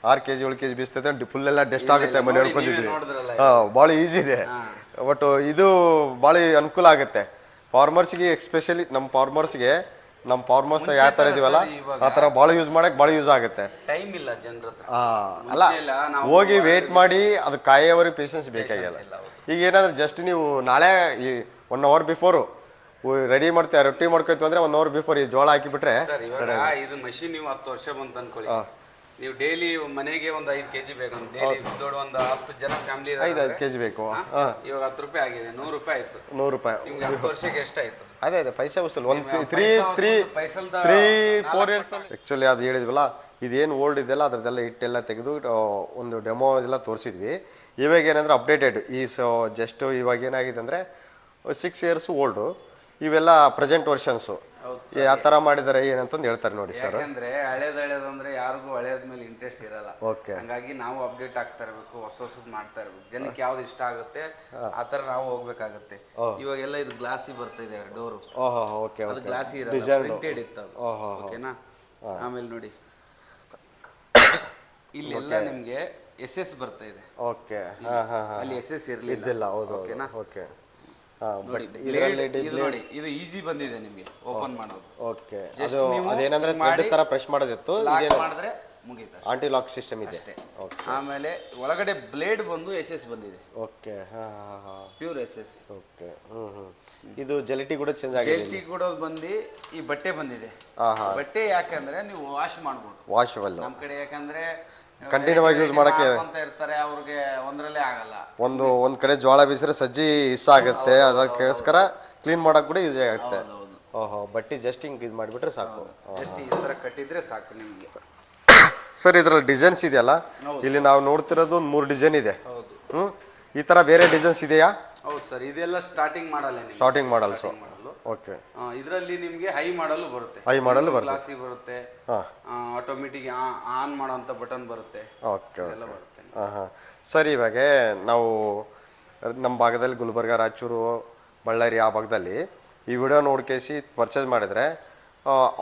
6 kg 7 kg ಬೀಸ್ತೈತೆ, ಫುಲ್ ಎಲ್ಲ ಡೆಸ್ಟ್ ಆಗುತ್ತೆ ಮನೆ ಅನ್ಕೊಂಡಿದ್ವಿ. ಭಾಳ ಈಸಿ ಇದೆ. ಬಟ್ ಇದು ಭಾಳ ಅನುಕೂಲ ಆಗುತ್ತೆ ಫಾರ್ಮರ್ಸ್ಗೆ, ಎಸ್ಪೆಷಲಿ ನಮ್ಮ ಫಾರ್ಮರ್ಸ್ಗೆ. ನಮ್ಮ ಫಾರ್ಮರ್ಸ್ನ ಯಾವ ಥರ ಇದೀವಲ್ಲ ಆ ಥರ ಭಾಳ ಯೂಸ್ ಮಾಡಕ್ಕೆ ಭಾಳ ಯೂಸ್ ಆಗುತ್ತೆ. ಟೈಮ್ ಇಲ್ಲ ಜನರ ಹತ್ರ. ಅಲ್ಲ ಹೋಗಿ ವೇಟ್ ಮಾಡಿ ಅದು ಕಾಯೋವರೆಗೆ ಪೇಷನ್ಸ್ ಬೇಕಾಗಿಲ್ಲ. ಈಗ ಏನಾದ್ರೆ ಜಸ್ಟ್ ನೀವು ನಾಳೆ ಈ 1 ಅವರ್ ಬಿಫೋರು ರೆಡಿ ಮಾಡ್ತೀವಿ, ರೊಟ್ಟಿ ಮಾಡ್ಕೊತೀವಿ ಅಂದ್ರೆ 1 ಅವರ್ ಬಿಫೋರ್ ಈ ಜೋಳ ಹಾಕಿಬಿಟ್ರೆ. ಇದು ಮಷೀನ್ ನೀವು 10 ವರ್ಷ ಬಂತು ಅನ್ಕೊಳ್ಳಿ, ನೀವು ಡೈಲಿ ಮನೆಗೆ ಒಂದು 5 ಕೆಜಿ ಬೇಕು. ಡೈಲಿ ದೊಡ್ಡ ಒಂದು 10 ಜನ ಫ್ಯಾಮಿಲಿ 5 ಕೆಜಿ ಬೇಕು. ಇವಾಗ 10 ರೂಪಾಯಿ ಆಗಿದೆ, 100 ರೂಪಾಯಿ ಆಯ್ತು. 100 ರೂಪಾಯಿ ನಿಮ್ಗೆ 10 ವರ್ಷಕ್ಕೆ ಎಷ್ಟಾಯ್ತು? ಅದೇ ಪೈಸೆ ಉಸಲ್ 3-4 ಇಯರ್ಸ್. ಆ್ಯಕ್ಚುಲಿ ಅದು ಹೇಳಿದ್ವಲ್ಲ, ಇದೇನು ಓಲ್ಡ್ ಇದೆಲ್ಲ ಅದ್ರದ್ದೆಲ್ಲ ಹಿಟ್ಟೆಲ್ಲ ತೆಗೆದು ಒಂದು ಡೆಮೋ ಎಲ್ಲ ತೋರಿಸಿದ್ವಿ. ಇವಾಗ ಏನಂದ್ರೆ ಅಪ್ಡೇಟೆಡ್ ಈ ಜಸ್ಟ್ ಇವಾಗ ಏನಾಗಿದೆ ಅಂದರೆ 6 ಇಯರ್ಸ್ ಓಲ್ಡು. ಇವೆಲ್ಲ ಪ್ರೆಸೆಂಟ್ ವರ್ಷನ್ಸು ಯಾವ ಥರ ಮಾಡಿದ್ದಾರೆ ಏನಂತಂದು ಹೇಳ್ತಾರೆ ನೋಡಿ ಸರ್. ಯಾಕಂದ್ರೆ ಹಳೇದಂದ್ರೆ ಯಾರಿಗೂ ಹಳೇದ ಮೇಲೆ ಇಂಟ್ರೆಸ್ಟ್ ಇರಲ್ಲ. ಓಕೆ. ಹಂಗಾಗಿ ನಾವು ಅಪ್ಡೇಟ್ ಆಗ್ತಾ ಇರಬೇಕು, ಹೊಸದ್ ಮಾಡ್ತಾ ಇರ್ಬೇಕು. ಜನಕ್ಕೆ ಯಾವ್ದು ಇಷ್ಟ ಆಗುತ್ತೆ ಆ ಥರ ನಾವು ಹೋಗ್ಬೇಕಾಗತ್ತೆ. ಇವಾಗೆಲ್ಲ ಇದು ಗ್ಲಾಸಿ ಬರ್ತಾ ಇದೆ ಡೋರು. ಓಕೆ. ಅದು ಗ್ಲಾಸಿ ಇರಲ್ಲ, ಪ್ರಿಂಟೆಡ್ ಇತ್ತು ಅದು. ಓಕೆನಾ. ಆಮೇಲೆ ನೋಡಿ ಇಲ್ಲೆಲ್ಲ ನಿಮ್ಗೆ SS ಬರ್ತಾ ಇದೆ. ಓಕೆ. ಅಲ್ಲಿ SS ಇರ್ಲಿಲ್ಲ. ಹೌದು. ಓಕೆನಾ. ಓಕೆ. ನೋಡಿ ಇದು ಈಸಿ ಬಂದಿದೆ ನಿಮಗೆ ಓಪನ್ ಮಾಡೋದು. ಓಕೆ. ಅದೇನಂದ್ರೆ ಥ್ರೆಡ್ ತರ ಪ್ರೆಸ್ ಮಾಡೋದಿತ್ತು, ಮಾಡಿದ್ರೆ ಮುಗೀತು. ಆಂಟಿ ಲಾಕ್ ಸಿಸ್ಟಮ್ ಇದೆ. ಆಮೇಲೆ ಒಳಗಡೆ ಬ್ಲೇಡ್ ಬಂದು SS ಬಂದಿದೆ. ಓಕೆ. Pure SS. ಓಕೆ. ಇದು ಜೆಲಿಟಿ ಕೂಡ ಚೇಂಜ್ ಆಗಿದೆ. ಜೆಲಿಟಿ ಕೂಡ ಬಂದು ಈ ಬಟ್ಟೆ ಬಂದಿದೆ. ಬಟ್ಟೆ ಯಾಕಂದ್ರೆ ನೀವು ವಾಶ್ ಮಾಡ್ಬೋದು. ವಾಶಬಲ್ ನಮ್ಮ ಕಡೆ ಯಾಕಂದ್ರೆ ಕಂಟಿನ್ಯೂ ಆಗಿ ಯೂಸ್ ಮಾಡಕ್ಕೆ ಇರ್ತಾರೆ, ಅವ್ರಿಗೆ ಒಂದರಲ್ಲೇ ಆಗಲ್ಲ. ಒಂದ್ ಕಡೆ ಜೋಳ ಬೀಸಿದ್ರೆ ಸಜ್ಜಿ ಇಷ್ಟ ಆಗುತ್ತೆ, ಅದಕ್ಕೋಸ್ಕರ ಕ್ಲೀನ್ ಮಾಡಕ್ ಕೂಡ ಯೂಸ್ ಆಗುತ್ತೆ. ಬಟ್ಟೆ ಜಸ್ಟ್ ಹಿಂಗ್ ಇದು ಮಾಡಿಬಿಟ್ರೆ ಸಾಕು. ಜಸ್ಟ್ ಈ ತರ ಕಟ್ಟಿದ್ರೆ ಸಾಕು ನಿಮಗೆ. ಸರ್ ಇದ್ರಲ್ಲಿ ಡಿಸೈನ್ಸ್ ಇದೆಯಲ್ಲ, ಇಲ್ಲಿ ನಾವು ನೋಡ್ತಿರೋದು ಒಂದು 3 ಡಿಸೈನ್ ಇದೆ. ಈ ತರ ಬೇರೆ ಡಿಸೈನ್ಸ್ ಇದೆಯಾ? ಹೌದು ಸರ್, ಇದೆಲ್ಲ ಸ್ಟಾರ್ಟಿಂಗ್ ಮಾಡಲ್ಲ. Starting models. ಓಕೆ. ಇದರಲ್ಲಿ ನಿಮಗೆ ಹೈ ಮಾಡಲು ಬರುತ್ತೆ, ಹೈ ಮಾಡಲು ಬರುತ್ತೆ, ಗ್ಲಾಸಿ ಬರುತ್ತೆ, ಆಟೋಮೆಟಿಕ್ ಆನ್ ಮಾಡೋಂಥ ಬಟನ್ ಬರುತ್ತೆ. ಓಕೆ. ಎಲ್ಲ ಬರುತ್ತೆ. ಸರ್ ಇವಾಗ ನಾವು ನಮ್ಮ ಭಾಗದಲ್ಲಿ ಗುಲ್ಬರ್ಗ, ರಾಯಚೂರು, ಬಳ್ಳಾರಿ ಆ ಭಾಗದಲ್ಲಿ ಈ ವಿಡಿಯೋ ನೋಡ್ಕೇಸಿ ಪರ್ಚೇಸ್ ಮಾಡಿದ್ರೆ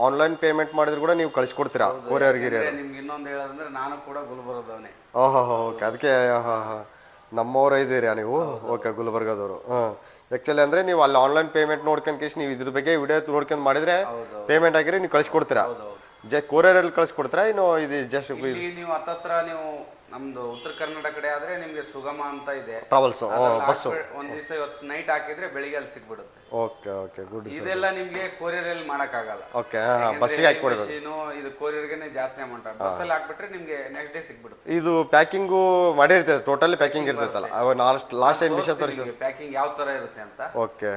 ಆನ್ಲೈನ್ ಪೇಮೆಂಟ್ ಮಾಡಿದ್ರು ಕೂಡ ನೀವು ಕಳಿಸ್ಕೊಡ್ತೀರಾ ಕೊರಿಯರ್ಗೆ? ನಿಮ್ಗೆ ಇನ್ನೊಂದು ಹೇಳೋದಂದ್ರೆ ನಾನು ಕೂಡ ಗುಲ್ಬರ್ಗದವನೇ. ಓಕೆ. ಅದಕ್ಕೆ ನಮ್ಮವರ ಇದ್ದೀರಾ ನೀವು? ಓಕೆ, ಗುಲ್ಬರ್ಗದವರು. ಆ್ಯಕ್ಚುಲಿ ಅಂದರೆ ನೀವು ಅಲ್ಲಿ ಆನ್ಲೈನ್ ಪೇಮೆಂಟ್ ನೋಡ್ಕೊಂಡು ಕೇಸ್ ನೀವು ಇದ್ರ ಬಗ್ಗೆ ವಿಡಿಯೋ ನೋಡ್ಕೊಂಡು ಮಾಡಿದ್ರೆ ಪೇಮೆಂಟ್ ಆಗಿರಿ ನೀವು ಕಳಿಸ್ಕೊಡ್ತೀರಾ? ಕೊರಿಯರಲ್ಲಿ ಕಳಿಸ್ಕೊಡ್ತೀರಾ ಇನ್ನು ಇದು ಜಸ್ಟ್ ನೀವು ಹತ್ತತ್ರ ನೀವು ನಮ್ದು ಉತ್ತರ ಕರ್ನಾಟಕ ಕಡೆ ಆದ್ರೆ ನಿಮ್ಗೆ ಸುಗಮ ಅಂತ ಇದೆ ಟ್ರಾವೆಲ್ಸ್ ಬಸ್ಸು. ಒಂದ್ ದಿವಸ ಇವತ್ತು ನೈಟ್ ಹಾಕಿದ್ರೆ ಬೆಳಿಗ್ಗೆ ಅಲ್ಲಿ ಸಿಗ್ಬಿಡುತ್ತೆ. ಓಕೆ. Okay, good. ಇದೆಲ್ಲ ನಿಮ್ಗೆ ಕೊರಿಯರ್ ಅಲ್ಲಿ ಮಾಡಕ್ ಆಗಲ್ಲ. ಓಕೆ. ಬಸ್ಸಿಗೆ ಹಾಕಿ ಇದು ಕೊರಿಯರ್ಗೆ ಜಾಸ್ತಿ ಅಮೌಂಟ್. ಬಸ್ಸಲ್ಲಿ ಹಾಕ್ಬಿಟ್ರೆ ನಿಮ್ಗೆ ನೆಕ್ಸ್ಟ್ ಡೇ ಸಿಗ್ಬಿಡುತ್ತೆ. ಇದು ಪ್ಯಾಕಿಂಗು ಮಾಡಿರ್ತದೆ, ಟೋಟಲಿ ಪ್ಯಾಕಿಂಗ್ ಇರ್ತೈತಲ್ಲ. ಲಾಸ್ಟ್ ಟೈಮ್ ಮಿಷನ್ ತೋರಿಸಿ ಪ್ಯಾಕಿಂಗ್ ಯಾವ ತರ ಇರುತ್ತೆ ಅಂತ. ಓಕೆ.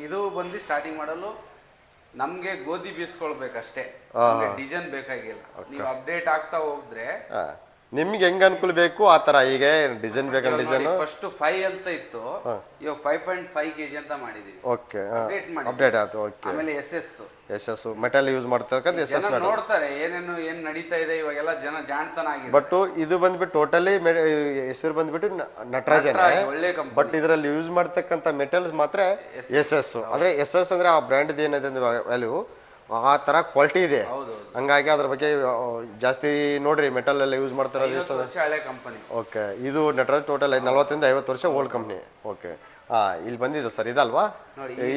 ಇದು ಬಂದು ಸ್ಟಾರ್ಟಿಂಗ್ ಮಾಡಲು ನಮ್ಗೆ ಗೋಧಿ ಬೀಸ್ಕೊಳ್ಬೇಕಷ್ಟೇ, ಡಿಸೈನ್ ಬೇಕಾಗಿಲ್ಲ. ನೀವು ಅಪ್ಡೇಟ್ ಆಗ್ತಾ ಹೋದ್ರೆ ನಿಮ್ಗೆ ಹೆಂಗ್ ಅನುಕೂಲ ಬೇಕು ಆ ತರ. ಈಗ ಡಿಸೈನ್ ಬೇಕಂತ ಡಿಸೈನ್ ಫಸ್ಟ್ 5 ಅಂತ ಇತ್ತು, ಇವಾಗ 5.5 kg ಅಂತ ಮಾಡಿದೀವಿ. ಓಕೆ. ಅಪ್ಡೇಟ್ ಆಯ್ತು. ಓಕೆ. ಆಮೇಲೆ SS ಮೆಟಲ್ ಯೂಸ್ ಮಾಡ್ತಾರೆ. ನೋಡ್ತಾರೆ ಏನ್ ನಡೀತಾ ಇದೆ ಇವಾಗೆಲ್ಲ ಜನ ಜಾಣ್ತನ ಆಗಿದೆ. ಬಟ್ ಇದು ಬಂದ್ಬಿಟ್ಟು ಟೋಟಲಿ ಹೆಸರು ಬಂದ್ಬಿಟ್ಟು ನಟರಾಜನ್. ಒಳ್ಳೆ ಕಂಪನಿ. ಬಟ್ ಇದರಲ್ಲಿ ಯೂಸ್ ಮಾಡ್ತಕ್ಕಂಥ ಮೆಟಲ್ಸ್ ಮಾತ್ರ SS. ಅಂದ್ರೆ SS ಅಂದ್ರೆ ಆ ಬ್ರ್ಯಾಂಡ್ ಏನಿದೆ ವ್ಯಾಲ್ಯೂ ಆ ಥರ ಕ್ವಾಲಿಟಿ ಇದೆ. ಹಂಗಾಗಿ ಅದ್ರ ಬಗ್ಗೆ ಜಾಸ್ತಿ ನೋಡ್ರಿ ಮೆಟಲ್ ಎಲ್ಲ ಯೂಸ್ ಮಾಡ್ತಾರೆ. ಹಳೆ ಕಂಪನಿ. ಓಕೆ. ಇದು ನಟರಾಜ್ ಟೋಟಲ್ 40-50 ವರ್ಷ ಓಲ್ಡ್ ಕಂಪ್ನಿ. ಓಕೆ. ಇಲ್ಲಿ ಬಂದಿದೆ ಸರ್, ಇದಲ್ವಾ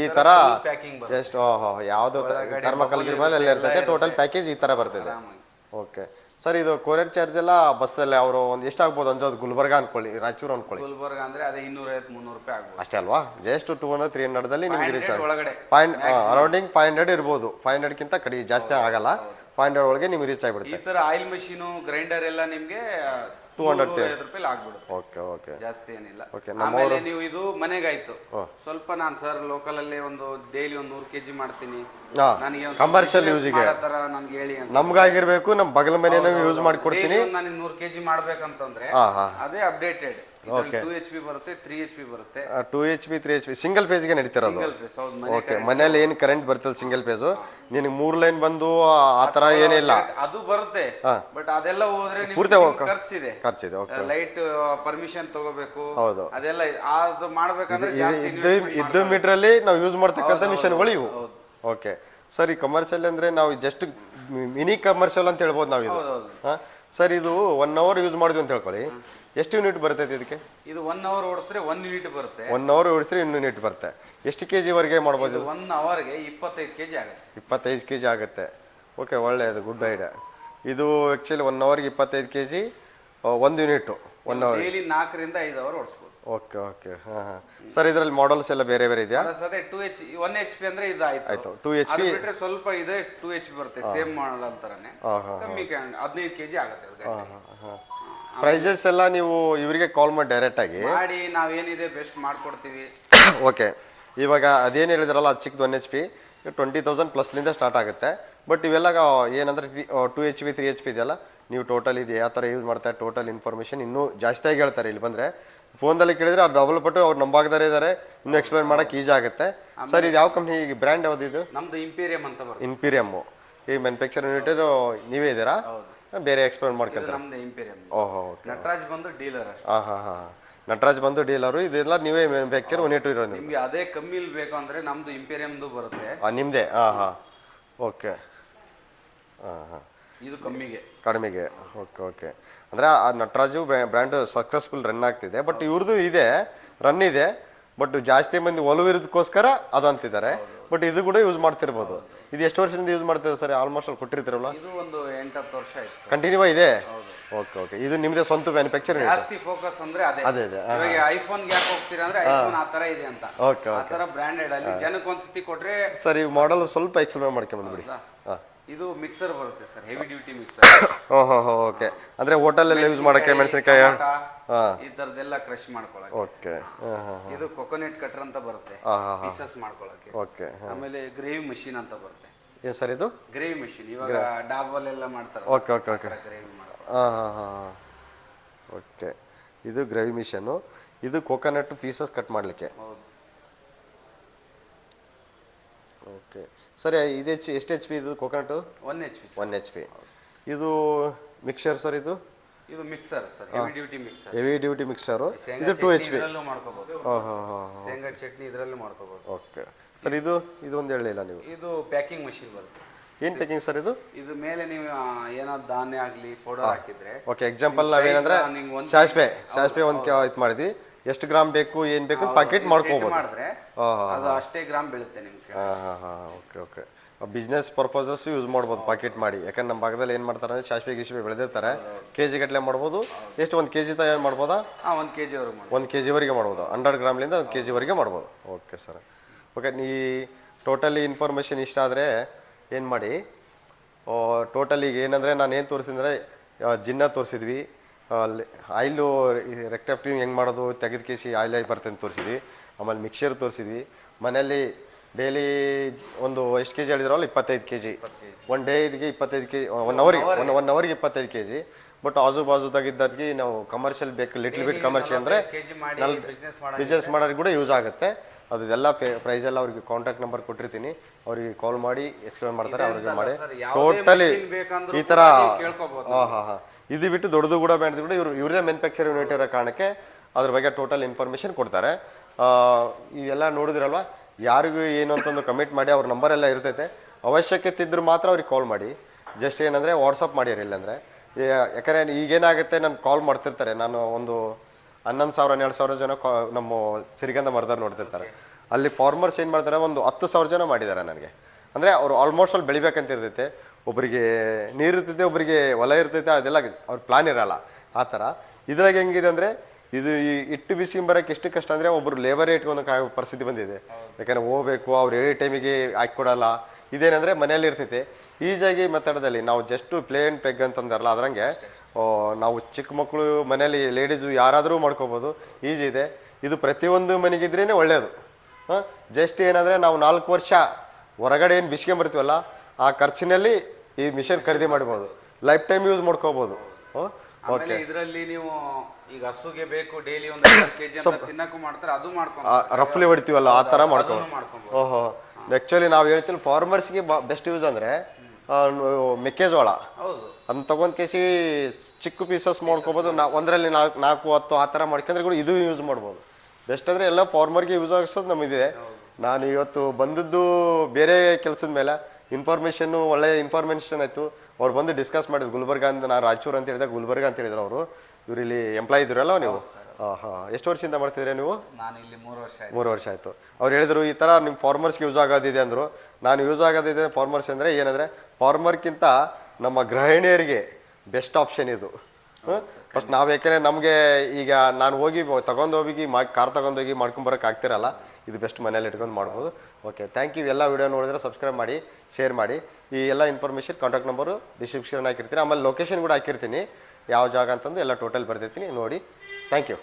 ಈ ತರ ಜಸ್ಟ್ ಯಾವ್ದು ಥರ್ಮಕಲ್ ಗಿರ್ಮಲ್ ಎಲ್ಲ ಇರ್ತೈತೆ. ಟೋಟಲ್ ಪ್ಯಾಕೇಜ್ ಈ ತರ ಬರ್ತದೆ. ಓಕೆ ಸರ್ ಇದು ಕೊರಿಯರ್ ಚಾರ್ಜ್ ಎಲ್ಲ ಬಸ್ಸಲ್ಲಿ ಅವರು ಒಂದು ಎಷ್ಟಾಗ್ಬೋದು ಅನ್ಸೋದು ಗುಲ್ಬರ್ಗ ಅನ್ಕೊಳ್ಳಿ, ರಾಯಚೂರು ಅನ್ಕೊಳ್ಳಿ, ಗುಲ್ಬರ್ಗ ಅಂದ್ರೆ ಅದೇ 250-300 ರೂಪಾಯಿ ಆಗ್ಬೋದು ಅಷ್ಟೇ ಅಲ್ವಾ? ಜಸ್ಟ್ 200-300ದಲ್ಲಿ ನಿಮಗೆ ರೀಚ್ 500 ಒಳಗಡೆ ಅರೌಂಡಿಂಗ್ 500 ಇರ್ಬೋದು. 500ಕ್ಕಿಂತ ಕಡಿಮೆ ಜಾಸ್ತಿ ಆಗಲ್ಲ. 500 ಒಳಗೆ ನಿಮ್ಗೆ ರೀಚ್ ಈ ಆಗಿಬಿಡುತ್ತೆ. ತರ ಆಯಿಲ್ ಮಷೀನು ಗ್ರೈಂಡರ್ ಎಲ್ಲ ನಿಮ್ಗೆ 250 ರೂಪಾಯಿ ಆಗ್ಬಿಡುತ್ತೆ. ಓಕೆ ಜಾಸ್ತಿ ಏನಿಲ್ಲ. ಓಕೆ. ಆಮೇಲೆ ನೀವು ಇದು ಮನೆಗಾಯ್ತು ಸ್ವಲ್ಪ ನಾನು ಸರ್ ಲೋಕಲ್ ಅಲ್ಲಿ ಒಂದು ಡೈಲಿ ಒಂದು 100 kg ಮಾಡ್ತೀನಿ, ನನಗೆ ಕಮರ್ಷಿಯಲ್ ಯೂಸಿಗೆ ನನ್ಗೆ ಹೇಳಿ ಅಂತ ನಮ್ಗಾಗಿರ್ಬೇಕು, ನಮ್ಮ ಬಗಲ ಮನೆಯನ್ನು ಯೂಸ್ ಮಾಡಿ ಕೊಡ್ತೀನಿ. ನನಗೆ 100 kg ಮಾಡ್ಬೇಕಂತಂದ್ರೆ ಅದೇ ಅಪ್ಡೇಟೆಡ್ 2 HP ಬರುತ್ತೆ, 3 HP ಬರುತ್ತೆ. 2 HP 3 HP ಸಿಂಗಲ್ ಫೇಸ್ಗೆ ನಡೀತಿರೋದು. ಸಿಂಗಲ್ ಫೇಸ್ ಹೌದು. ಓಕೆ. ಮನೇಲಿ ಏನು ಕರೆಂಟ್ ಬರ್ತದೆ ಸಿಂಗಲ್ ಫೇಸು, ನಿನಗೆ 3 ಲೈನ್ ಬಂದು ಆ ಥರ ಏನಿಲ್ಲ, ಅದು ಬರುತ್ತೆ. ಬಟ್ ಅದೆಲ್ಲ ಹೋದ್ರೆ ಪೂರ್ತಿ ಖರ್ಚಿದೆ. ಓಕೆ. ಲೈಟ್ ಪರ್ಮಿಷನ್ ತಗೋಬೇಕು, ಹೌದು. ಅದೆಲ್ಲ ಅದು ಮಾಡ್ಬೇಕಂದ್ರೆ ಇದ್ದು ಮೀಟ್ರಲ್ಲಿ ನಾವು ಯೂಸ್ ಮಾಡ್ತಕ್ಕಂಥ ಮಿಷನ್ಗಳು ಇವು. Okay sir. ಈ ಕಮರ್ಷಿಯಲ್ ಅಂದರೆ ನಾವು ಜಸ್ಟ್ ಮಿನಿ ಕಮರ್ಷಿಯಲ್ ಅಂತ ಹೇಳ್ಬೋದು ನಾವು ಇದು. ಹಾಂ ಸರ್. ಇದು 1 ಅವರ್ ಯೂಸ್ ಮಾಡಿದ್ವಿ ಅಂತ ಹೇಳ್ಕೊಳ್ಳಿ, ಎಷ್ಟು ಯೂನಿಟ್ ಬರ್ತೈತೆ ಇದಕ್ಕೆ? ಇದು 1 ಅವರ್ ಓಡಿಸಿದ್ರೆ 1 ಯೂನಿಟ್ ಬರುತ್ತೆ. 1 ಅವರ್ ಓಡಿಸಿದ್ರೆ 1 ಯೂನಿಟ್ ಬರುತ್ತೆ. ಎಷ್ಟು ಕೆ ಜಿವರೆಗೆ ಮಾಡ್ಬೋದು? 1 ಅವರ್ಗೆ 25 kg ಆಗುತ್ತೆ. 25 kg ಆಗುತ್ತೆ. ಓಕೆ, ಒಳ್ಳೆಯದು, ಗುಡ್ ಐಡಿಯಾ. ಇದು ಆ್ಯಕ್ಚುಲಿ 1 ಅವರ್ಗೆ 25 kg 1 ಯೂನಿಟು. 1 ಅವರ್ ಡೈಲಿ 4 ರಿಂದ 5 ಅವರ್ ಓಡಿಸ್ಬೋದು. ಓಕೆ. ಹಾಂ. ಸರ್ ಇದರಲ್ಲಿ ಮಾಡಲ್ಸ್ ಎಲ್ಲ ಬೇರೆ ಬೇರೆ ಇದೆಯಾ? ಅದೇ 1 HP ಅಂದ್ರೆ ಇದು ಆಯ್ತು. 2 HP ಬಿಟ್ರೆ ಸ್ವಲ್ಪ ಇದೆ 2 HP ಬರುತ್ತೆ, ಸೇಮ್ ಮಾಡಲ್ ಅಂತಾರನೆ. ಕಮ್ಮಿ 15 kg ಆಗುತ್ತೆ. ಪ್ರೈಸಸ್ ಎಲ್ಲ ನೀವು ಇವರಿಗೆ ಕಾಲ್ ಮಾಡಿ ಡೈರೆಕ್ಟ್ ಆಗಿ ಮಾಡಿ ನಾವೇನಿದೆ ಬೆಸ್ಟ್ ಮಾಡ್ಕೊಡ್ತೀವಿ. ಓಕೆ. ಇವಾಗ ಅದೇನು ಹೇಳಿದ್ರಲ್ಲ, ಅದು ಚಿಕ್ಕದು 1 HP 20,000 ಪ್ಲಸ್ಲಿಂದ ಸ್ಟಾರ್ಟ್ ಆಗುತ್ತೆ. ಬಟ್ ಇವೆಲ್ಲ ಏನಂದ್ರೆ 2 HP 3 HP ಇದೆಯಲ್ಲ, ನೀವು ಟೋಟಲ್ ಇದು ಯಾವ ಥರ ಯೂಸ್ ಮಾಡ್ತಾರೆ ಟೋಟಲ್ ಇನ್ಫಾರ್ಮೇಷನ್ ಇನ್ನೂ ಜಾಸ್ತಿಯಾಗಿ ಹೇಳ್ತಾರೆ. ಇಲ್ಲಿ ಬಂದರೆ ಫೋನ್ದಲ್ಲಿ ಕೇಳಿದ್ರೆ ಅದು ಡಬಲ್ ಪಟ್ಟು ಅವ್ರು ನಂಬಾಗದಾರೆ ಇದ್ದಾರೆ, ಇನ್ನೂ ಎಕ್ಸ್ಪ್ಲೈನ್ ಮಾಡೋಕೆ ಈಜಿ ಆಗುತ್ತೆ. ಸರ್ ಇದು ಯಾವ ಕಂಪ್ನಿ, ಬ್ರ್ಯಾಂಡ್ ಯಾವ್ದು ಇದು? ನಮ್ದು ಇಂಪೀರಿಯಂ ಅಂತ ಬರುತ್ತೆ. ಇಂಪೀರಿಯಮ್ಮು. ಈ ಮ್ಯಾನುಫ್ಯಾಕ್ಚರ್ ಯೂನಿಟ್ ನೀವೇ ಇದ್ದೀರಾ? ಬೇರೆ ಎಕ್ಸ್ಪ್ಲೈನ್ ಮಾಡ್ಕೊಂತಾರೆ? ನಮ್ದು ಇಂಪೀರಿಯಂ. ಓಹೋ. ನಟರಾಜ್ ಬಂದು ಡೀಲರ್ ಅಷ್ಟೇ. ಹಾಂ. ನಟರಾಜ್ ಬಂದು ಡೀಲರು, ಇದೆಲ್ಲ ನೀವೇ ಮ್ಯಾನುಫ್ಯಾಕ್ಚರ್ ಯೂನಿಟ್ ಇರೋದು. ನಿಮಗೆ ಅದೇ ಕಮ್ಮಿಲ್ ಬೇಕು ಅಂದ್ರೆ ನಮ್ದು ಇಂಪೀರಿಯಂದು ಬರುತ್ತೆ. ನಿಮ್ಮದೇ? ಓಕೆ. ಇದು ಕಡಿಮೆಗೆ. ಓಕೆ. ಅಂದರೆ ಆ ನಟರಾಜು ಬ್ರ್ಯಾಂಡ್ ಸಕ್ಸಸ್ಫುಲ್ ರನ್ ಆಗ್ತಿದೆ. ಬಟ್ ಇವ್ರದ್ದು ಇದೆ, ರನ್ ಇದೆ. ಬಟ್ ಜಾಸ್ತಿ ಮಂದಿ ಒಲವಿರೋದಕ್ಕೋಸ್ಕರ ಅದು ಅಂತಿದ್ದಾರೆ. ಬಟ್ ಇದು ಕೂಡ ಯೂಸ್ ಮಾಡ್ತಿರ್ಬೋದು. ಇದು ಎಷ್ಟು ವರ್ಷದಿಂದ ಯೂಸ್ ಮಾಡ್ತಿದ್ದಾರೆ ಸರ್? ಆಲ್ಮೋಸ್ಟ್ ಅಲ್ಲಿ ಕೊಟ್ಟಿರ್ತೀರಲ್ಲ? ಇದು ಒಂದು 8-10 ವರ್ಷ ಆಯ್ತು ಕಂಟಿನ್ಯೂ ಇದೆ. ಓಕೆ. ಇದು ನಿಮ್ಮದೇ ಸ್ವಂತ ಮ್ಯಾನುಫ್ಯಾಕ್ಚರ್? ಜಾಸ್ತಿ ಫೋಕಸ್ ಅಂದ್ರೆ ಅದೇ. ಇವಾಗ ಐಫೋನ್ ಯಾಕೆ ಹೋಗ್ತೀರಾ ಅಂದ್ರೆ ಐಫೋನ್ ಆ ತರ ಇದೆ ಅಂತ. ಓಕೆ. ಆ ತರ ಬ್ರಾಂಡೆಡ್ ಅಲ್ಲಿ ಜನಕ್ಕೆ ಒಂದ್ಸತಿ ಕೊಟ್ರೆ. ಸರ್ ಈ ಮಾಡೆಲ್ ಸ್ವಲ್ಪ ಎಕ್ಸ್ಪ್ಲೇನ್ ಮಾಡ್ಕೊಂಡ್ಬಿಡಿ. ಇದು ಮಿಕ್ಸರ್ ಬರುತ್ತೆ sir, heavy duty mixer. Okay. ಅಂದ್ರೆ ಹೋಟೆಲ್ ಯೂಸ್ ಮಾಡಕ್ಕೆ ಮೆಣಸಿನಕಾಯಿ ಈ ತರದೆಲ್ಲ ಕ್ರಶ್ ಮಾಡ್ಕೊಳಕ್ಕೆ. ಓಕೆ. ಇದು ಕೊಕೊನೆಟ್ ಕಟರ್ ಅಂತ ಬರುತ್ತೆ, ಪೀಸಸ್ ಮಾಡ್ಕೊಳಕ್ಕೆ. ಓಕೆ. ಆಮೇಲೆ ಗ್ರೇವಿ ಮಷೀನ್ ಅಂತ ಬರುತ್ತೆ. ಏನು ಸರ್ ಇದು? Gravy machine. ಇವಾಗ ಡಾಬಲ್ಲೆಲ್ಲ ಮಾಡ್ತಾರೆ. ಓಕೆ. ಗ್ರೇವಿ ಮಾಡ್ತಾರೆ. ಓಕೆ. ಇದು ಗ್ರೇವಿ ಮಿಷನ್ನು. ಇದು ಕೊಕೊನಟ್ ಪೀಸಸ್ ಕಟ್ ಮಾಡಲಿಕ್ಕೆ. ಓಕೆ. ಸರಿ, ಇದು ಎಷ್ಟು HP ಇದು ಕೊಕೊನಟ್? 1 HP. 1 HP. ಇದು ಮಿಕ್ಸರ್ ಸರ್? ಇದು mixer sir, heavy duty mixer. Heavy duty mixer. ಇದು 2 HP. ಇದರಲ್ಲೂ ಮಾಡ್ಕೋಬಹುದು. ಶೇಂಗಾ ಚಟ್ನಿ ಇದರಲ್ಲೂ ಮಾಡ್ಕೋಬಹುದು. ಓಕೆ. ಸರ್ ಇದು ಒಂದು ಹೇಳಿಲ್ಲ ನೀವು. ಇದು ಪ್ಯಾಕಿಂಗ್ ಮಷೀನ್ ಬರುತ್ತೆ. ಏನು ಪ್ಯಾಕಿಂಗ್ ಸರ್ ಇದು? ಇದು ಮೇಲೆ ನೀವು ಏನಾದ್ರು ಧಾನ್ಯ ಆಗಲಿ ಪೌಡರ್ ಹಾಕಿದ್ರೆ. ಓಕೆ. ಎಕ್ಸಾಂಪಲ್ ನಾವೇನಂದ್ರೆ ಸಾಸಿವೆ ಒಂದು ಇದು ಮಾಡಿದ್ವಿ, ಎಷ್ಟು ಗ್ರಾಮ್ ಬೇಕು ಏನು ಬೇಕು ಪ್ಯಾಕೆಟ್ ಮಾಡ್ಕೋಬಹುದು. ಅದು ಅಷ್ಟೇ ಗ್ರಾಮ್ ಬೀಳುತ್ತೆ ನಿಮ್ಗೆ. ಓಕೆ. ಬಿಸ್ನೆಸ್ ಪರ್ಪಸಸ್ ಯೂಸ್ ಮಾಡ್ಬೋದು ಪ್ಯಾಕೆಟ್ ಮಾಡಿ. ಯಾಕಂದ್ರೆ ನಮ್ಮ ಭಾಗದಲ್ಲಿ ಏನು ಮಾಡ್ತಾರೆ ಅಂದರೆ ಸಾಸಿವೆ ಬೆಳೆದಿರ್ತಾರೆ, ಕೆಜಿ ಗಟ್ಟಲೆ ಮಾಡ್ಬೋದು. ಎಷ್ಟು 1 kg ತಯಾರು ಮಾಡ್ಬೋದಾ? 1 kg ವರೆಗೂ 1 kg ವರೆಗೆ ಮಾಡ್ಬೋದು. 100 ಗ್ರಾಮ್ಲಿಂದ 1 kg ವರೆಗೆ ಮಾಡ್ಬೋದು. Okay sir. ಓಕೆ. ಈ ಟೋಟಲಿ ಇನ್ಫಾರ್ಮೇಷನ್ ಇಷ್ಟ ಆದರೆ ಏನು ಮಾಡಿ, ಟೋಟಲ್ ಈಗ ಏನಂದರೆ ನಾನು ಏನು ತೋರಿಸಿದ್ರೆ ಜಿನ್ನ ತೋರಿಸಿದ್ವಿ, ಆಯಿಲು ರೆಕ್ಟಾಪ್ಟಿಂಗ್ ಹೆಂಗೆ ಮಾಡೋದು ತೆಗೆದು ಕೇಸಿ ಆಯಿಲ್ ಬರ್ತಂತ ತೋರಿಸಿದ್ವಿ. ಆಮೇಲೆ ಮಿಕ್ಸರ್ ತೋರಿಸಿದ್ವಿ. ಮನೆಯಲ್ಲಿ ಡೈಲಿ ಒಂದು ಎಷ್ಟು ಕೆ ಜಿ ಹೇಳಿದ್ರಲ್ಲ, 25 kg. 1 ಡೇಗೆ 25 kg, 1 ಅವರ್ಗೆ 25 kg. ಬಟ್ ಆಜು ಬಾಜುದಾಗಿದ್ದಕ್ಕೆ ನಾವು ಕಮರ್ಷಿಯಲ್ ಬೇಕು, ಲಿಟ್ಲ್ ಬಿಟ್ ಕಮರ್ಷಿಯಲ್ ಅಂದರೆ ಬಿಸ್ನೆಸ್ ಮಾಡೋರಿಗೆ ಕೂಡ ಯೂಸ್ ಆಗುತ್ತೆ. ಅದೆಲ್ಲ ಪ್ರೈಸ್ ಎಲ್ಲ ಅವ್ರಿಗೆ ಕಾಂಟ್ಯಾಕ್ಟ್ ನಂಬರ್ ಕೊಟ್ಟಿರ್ತೀನಿ, ಅವ್ರಿಗೆ ಕಾಲ್ ಮಾಡಿ ಎಕ್ಸ್ಪ್ಲೇನ್ ಮಾಡ್ತಾರೆ. ಅವ್ರಿಗೆ ಮಾಡಿ ಟೋಟಲಿ ಈ ಥರ. ಇದು ಬಿಟ್ಟು ದೊಡ್ಡದು ಕೂಡ ಬೇಡ ಬಿಟ್ಟು ಇವ್ರದೇ ಮ್ಯಾನುಫ್ಯಾಕ್ಚರ್ ಯೂನಿಟ್ ಇರೋ ಕಾರಣಕ್ಕೆ ಅದ್ರ ಬಗ್ಗೆ ಟೋಟಲ್ ಇನ್ಫಾರ್ಮೇಷನ್ ಕೊಡ್ತಾರೆ. ಇವೆಲ್ಲ ನೋಡಿದ್ರಲ್ವ, ಯಾರಿಗೂ ಏನು ಅಂತಂದು ಕಮೆಂಟ್ ಮಾಡಿ, ಅವ್ರ ನಂಬರ್ ಎಲ್ಲ ಇರ್ತೈತೆ. ಅವಶ್ಯಕತೆ ಇದ್ದರೂ ಮಾತ್ರ ಅವ್ರಿಗೆ ಕಾಲ್ ಮಾಡಿ. ಜಸ್ಟ್ ಏನಂದರೆ ವಾಟ್ಸಪ್ ಮಾಡಿರಿ. ಇಲ್ಲಾಂದರೆ ಯಾಕಂದರೆ ಈಗೇನಾಗುತ್ತೆ, ನಾನು ಕಾಲ್ ಮಾಡ್ತಿರ್ತಾರೆ. ನಾನು ಒಂದು 11,000-12,000 ಜನ ನಮ್ಮ ಸಿರಿಗಂಧ ಮರದವ್ರು ನೋಡ್ತಿರ್ತಾರೆ. ಅಲ್ಲಿ ಫಾರ್ಮರ್ಸ್ ಏನು ಮಾಡ್ತಾರೆ, ಒಂದು 10,000 ಜನ ಮಾಡಿದ್ದಾರೆ ನನಗೆ. ಅಂದರೆ ಅವರು ಆಲ್ಮೋಸ್ಟ್ ಅಲ್ಲಿ ಬೆಳಿಬೇಕಂತ ಇರ್ತೈತೆ. ಒಬ್ಬರಿಗೆ ನೀರು ಇರ್ತೈತೆ, ಒಬ್ಬರಿಗೆ ಹೊಲ ಇರ್ತೈತೆ, ಅದೆಲ್ಲ ಅವ್ರ ಪ್ಲಾನ್ ಇರಲ್ಲ. ಆ ಥರ ಇದ್ರಾಗ ಹೆಂಗಿದೆ ಅಂದರೆ ಇದು ಈ ಹಿಟ್ಟು ಬಿಸಿಂಬರಕ್ಕೆ ಎಷ್ಟು ಕಷ್ಟ ಅಂದರೆ ಒಬ್ಬರು ಲೇಬರೇ ಇಟ್ಕೊಳೋ ಪರಿಸ್ಥಿತಿ ಬಂದಿದೆ. ಯಾಕಂದರೆ ಹೋಗ್ಬೇಕು, ಅವ್ರು ಹೇಳಿ ಟೈಮಿಗೆ ಹಾಕಿಕೊಡಲ್ಲ. ಇದೇನೆಂದರೆ ಮನೆಯಲ್ಲಿ ಇರ್ತೈತೆ. ಈಜಾಗಿ ಮೆಥಡದಲ್ಲಿ ನಾವು ಜಸ್ಟು ಪ್ಲೇ ಆ್ಯಂಡ್ ಪೆಗ್ ಅಂತಂದಾರಲ್ಲ, ಅದ್ರಂಗೆ ನಾವು ಚಿಕ್ಕ ಮಕ್ಕಳು ಮನೆಯಲ್ಲಿ ಲೇಡೀಸು ಯಾರಾದರೂ ಮಾಡ್ಕೋಬೋದು, ಈಜಿ ಇದೆ. ಇದು ಪ್ರತಿಯೊಂದು ಮನೆಗಿದ್ರೇ ಒಳ್ಳೆಯದು. ಜಸ್ಟ್ ಏನಂದರೆ ನಾವು 4 ವರ್ಷ ಹೊರಗಡೆ ಏನು ಬಿಸ್ಕೊಂಬರ್ತೀವಲ್ಲ, ಆ ಖರ್ಚಿನಲ್ಲಿ ಈ ಮಿಷನ್ ಖರೀದಿ ಮಾಡ್ಬೋದು, ಲೈಫ್ ಟೈಮ್ ಯೂಸ್ ಮಾಡ್ಕೋಬೋದು. ಆಮೇಲೆ ಇದರಲ್ಲಿ ನೀವು ಈಗ ಹಸುಗೆ ಬೇಕು ಡೈಲಿ ಒಂದು 2 kg ಅಂತ ತಿನ್ನಕ್ಕೂ ಮಾಡ್ತಾರೆ, ಅದು ಮಾಡ್ಕೊಂಡು ರಫ್ಲಿ ಹೊಡಿತೀವಲ್ಲ ಆ ಥರ ಮಾಡ್ಕೊಂಡು. ಮಾಡ್ಕೊಂಡು. ಓಹೋ, ಆ್ಯಕ್ಚುಲಿ ನಾವು ಹೇಳ್ತೀವಿ ಫಾರ್ಮರ್ಸ್ಗೆ ಬೆಸ್ಟ್ ಯೂಸ್ ಅಂದರೆ ಮೆಕ್ಕೆಜೋಳ ಹೌದು, ಅದನ್ನ ತೊಗೊಂಡು ಕೇಸಿ ಚಿಕ್ಕ ಪೀಸಸ್ ಮಾಡ್ಕೋಬೋದು. ಒಂದರಲ್ಲಿ 4, 10 ಆ ಥರ ಮಾಡ್ಕೊಂಡ್ರೆ ಕೂಡ ಇದು ಯೂಸ್ ಮಾಡ್ಬೋದು. ಬೆಸ್ಟ್ ಅಂದರೆ ಎಲ್ಲ ಫಾರ್ಮರ್ಗೆ ಯೂಸ್ ಆಗಿಸೋದು ನಮಗಿದೆ. ನಾನು ಇವತ್ತು ಬಂದದ್ದು ಬೇರೆ ಕೆಲಸದ ಮೇಲೆ ಇನ್ಫಾರ್ಮೇಷನ್ನು, ಒಳ್ಳೆಯ ಇನ್ಫಾರ್ಮೇಷನ್ ಆಯಿತು. ಅವ್ರು ಬಂದು ಡಿಸ್ಕಸ್ ಮಾಡಿದ್ರು. ಗುಲ್ಬರ್ಗ ಅಂತ, ನಾನು ರಾಯಚೂರು ಅಂತ ಹೇಳಿದಾಗ ಗುಲ್ಬರ್ಗ ಅಂತ ಹೇಳಿದ್ರು ಅವರು. ಇವ್ರು ಇಲ್ಲಿ ಎಂಪ್ಲಾಯ್ ಇದ್ರಲ್ಲ ನೀವು? ಹಾಂ. ಎಷ್ಟು ವರ್ಷದಿಂದ ಮಾಡ್ತಿದ್ರೆ ನೀವು? ನಾನು ಇಲ್ಲಿ 3 ವರ್ಷ ಆಯ್ತು. 3 ವರ್ಷ ಆಯಿತು. ಅವ್ರು ಹೇಳಿದ್ರು ಈ ಥರ ನಿಮ್ಮ ಫಾರ್ಮರ್ಸ್ಗೆ ಯೂಸ್ ಆಗೋದಿದೆ ಅಂದರು. ನಾನು ಯೂಸ್ ಆಗೋದಿದೆ ಫಾರ್ಮರ್ಸ್ ಅಂದರೆ ಏನಂದರೆ ಫಾರ್ಮರ್ಗಿಂತ ನಮ್ಮ ಗೃಹಿಣಿಯರಿಗೆ ಬೆಸ್ಟ್ ಆಪ್ಷನ್ ಇದು. ಫಸ್ಟ್ ನಾವು ಯಾಕೆಂದರೆ ನಮಗೆ ಈಗ ನಾನು ಹೋಗಿ ತೊಗೊಂಡೋಗಿ ಕಾರ್ ತೊಗೊಂಡೋಗಿ ಮಾಡ್ಕೊಂಬರೋಕೆ ಆಗ್ತಿರಲ್ಲ, ಇದು ಬೆಸ್ಟ್ ಮನೇಲಿ ಇಟ್ಕೊಂಡು ಮಾಡ್ಬೋದು. Okay, thank you. ಎಲ್ಲ ವೀಡಿಯೋ ನೋಡಿದ್ರೆ ಸಬ್ಸ್ಕ್ರೈಬ್ ಮಾಡಿ, ಶೇರ್ ಮಾಡಿ. ಈ ಎಲ್ಲ ಇನ್ಫಾರ್ಮೇಷನ್, ಕಾಂಟ್ಯಾಕ್ಟ್ ನಂಬರು ಡಿಸ್ಕ್ರಿಪ್ಷನ್ ಹಾಕಿರ್ತೀನಿ, ಆಮೇಲೆ ಲೊಕೇಶನ್ ಕೂಡ ಹಾಕಿರ್ತೀನಿ, ಯಾವ ಜಾಗ ಅಂತಂದು ಎಲ್ಲ ಟೋಟಲ್ ಬರ್ದಿರ್ತೀನಿ ನೋಡಿ. Thank you.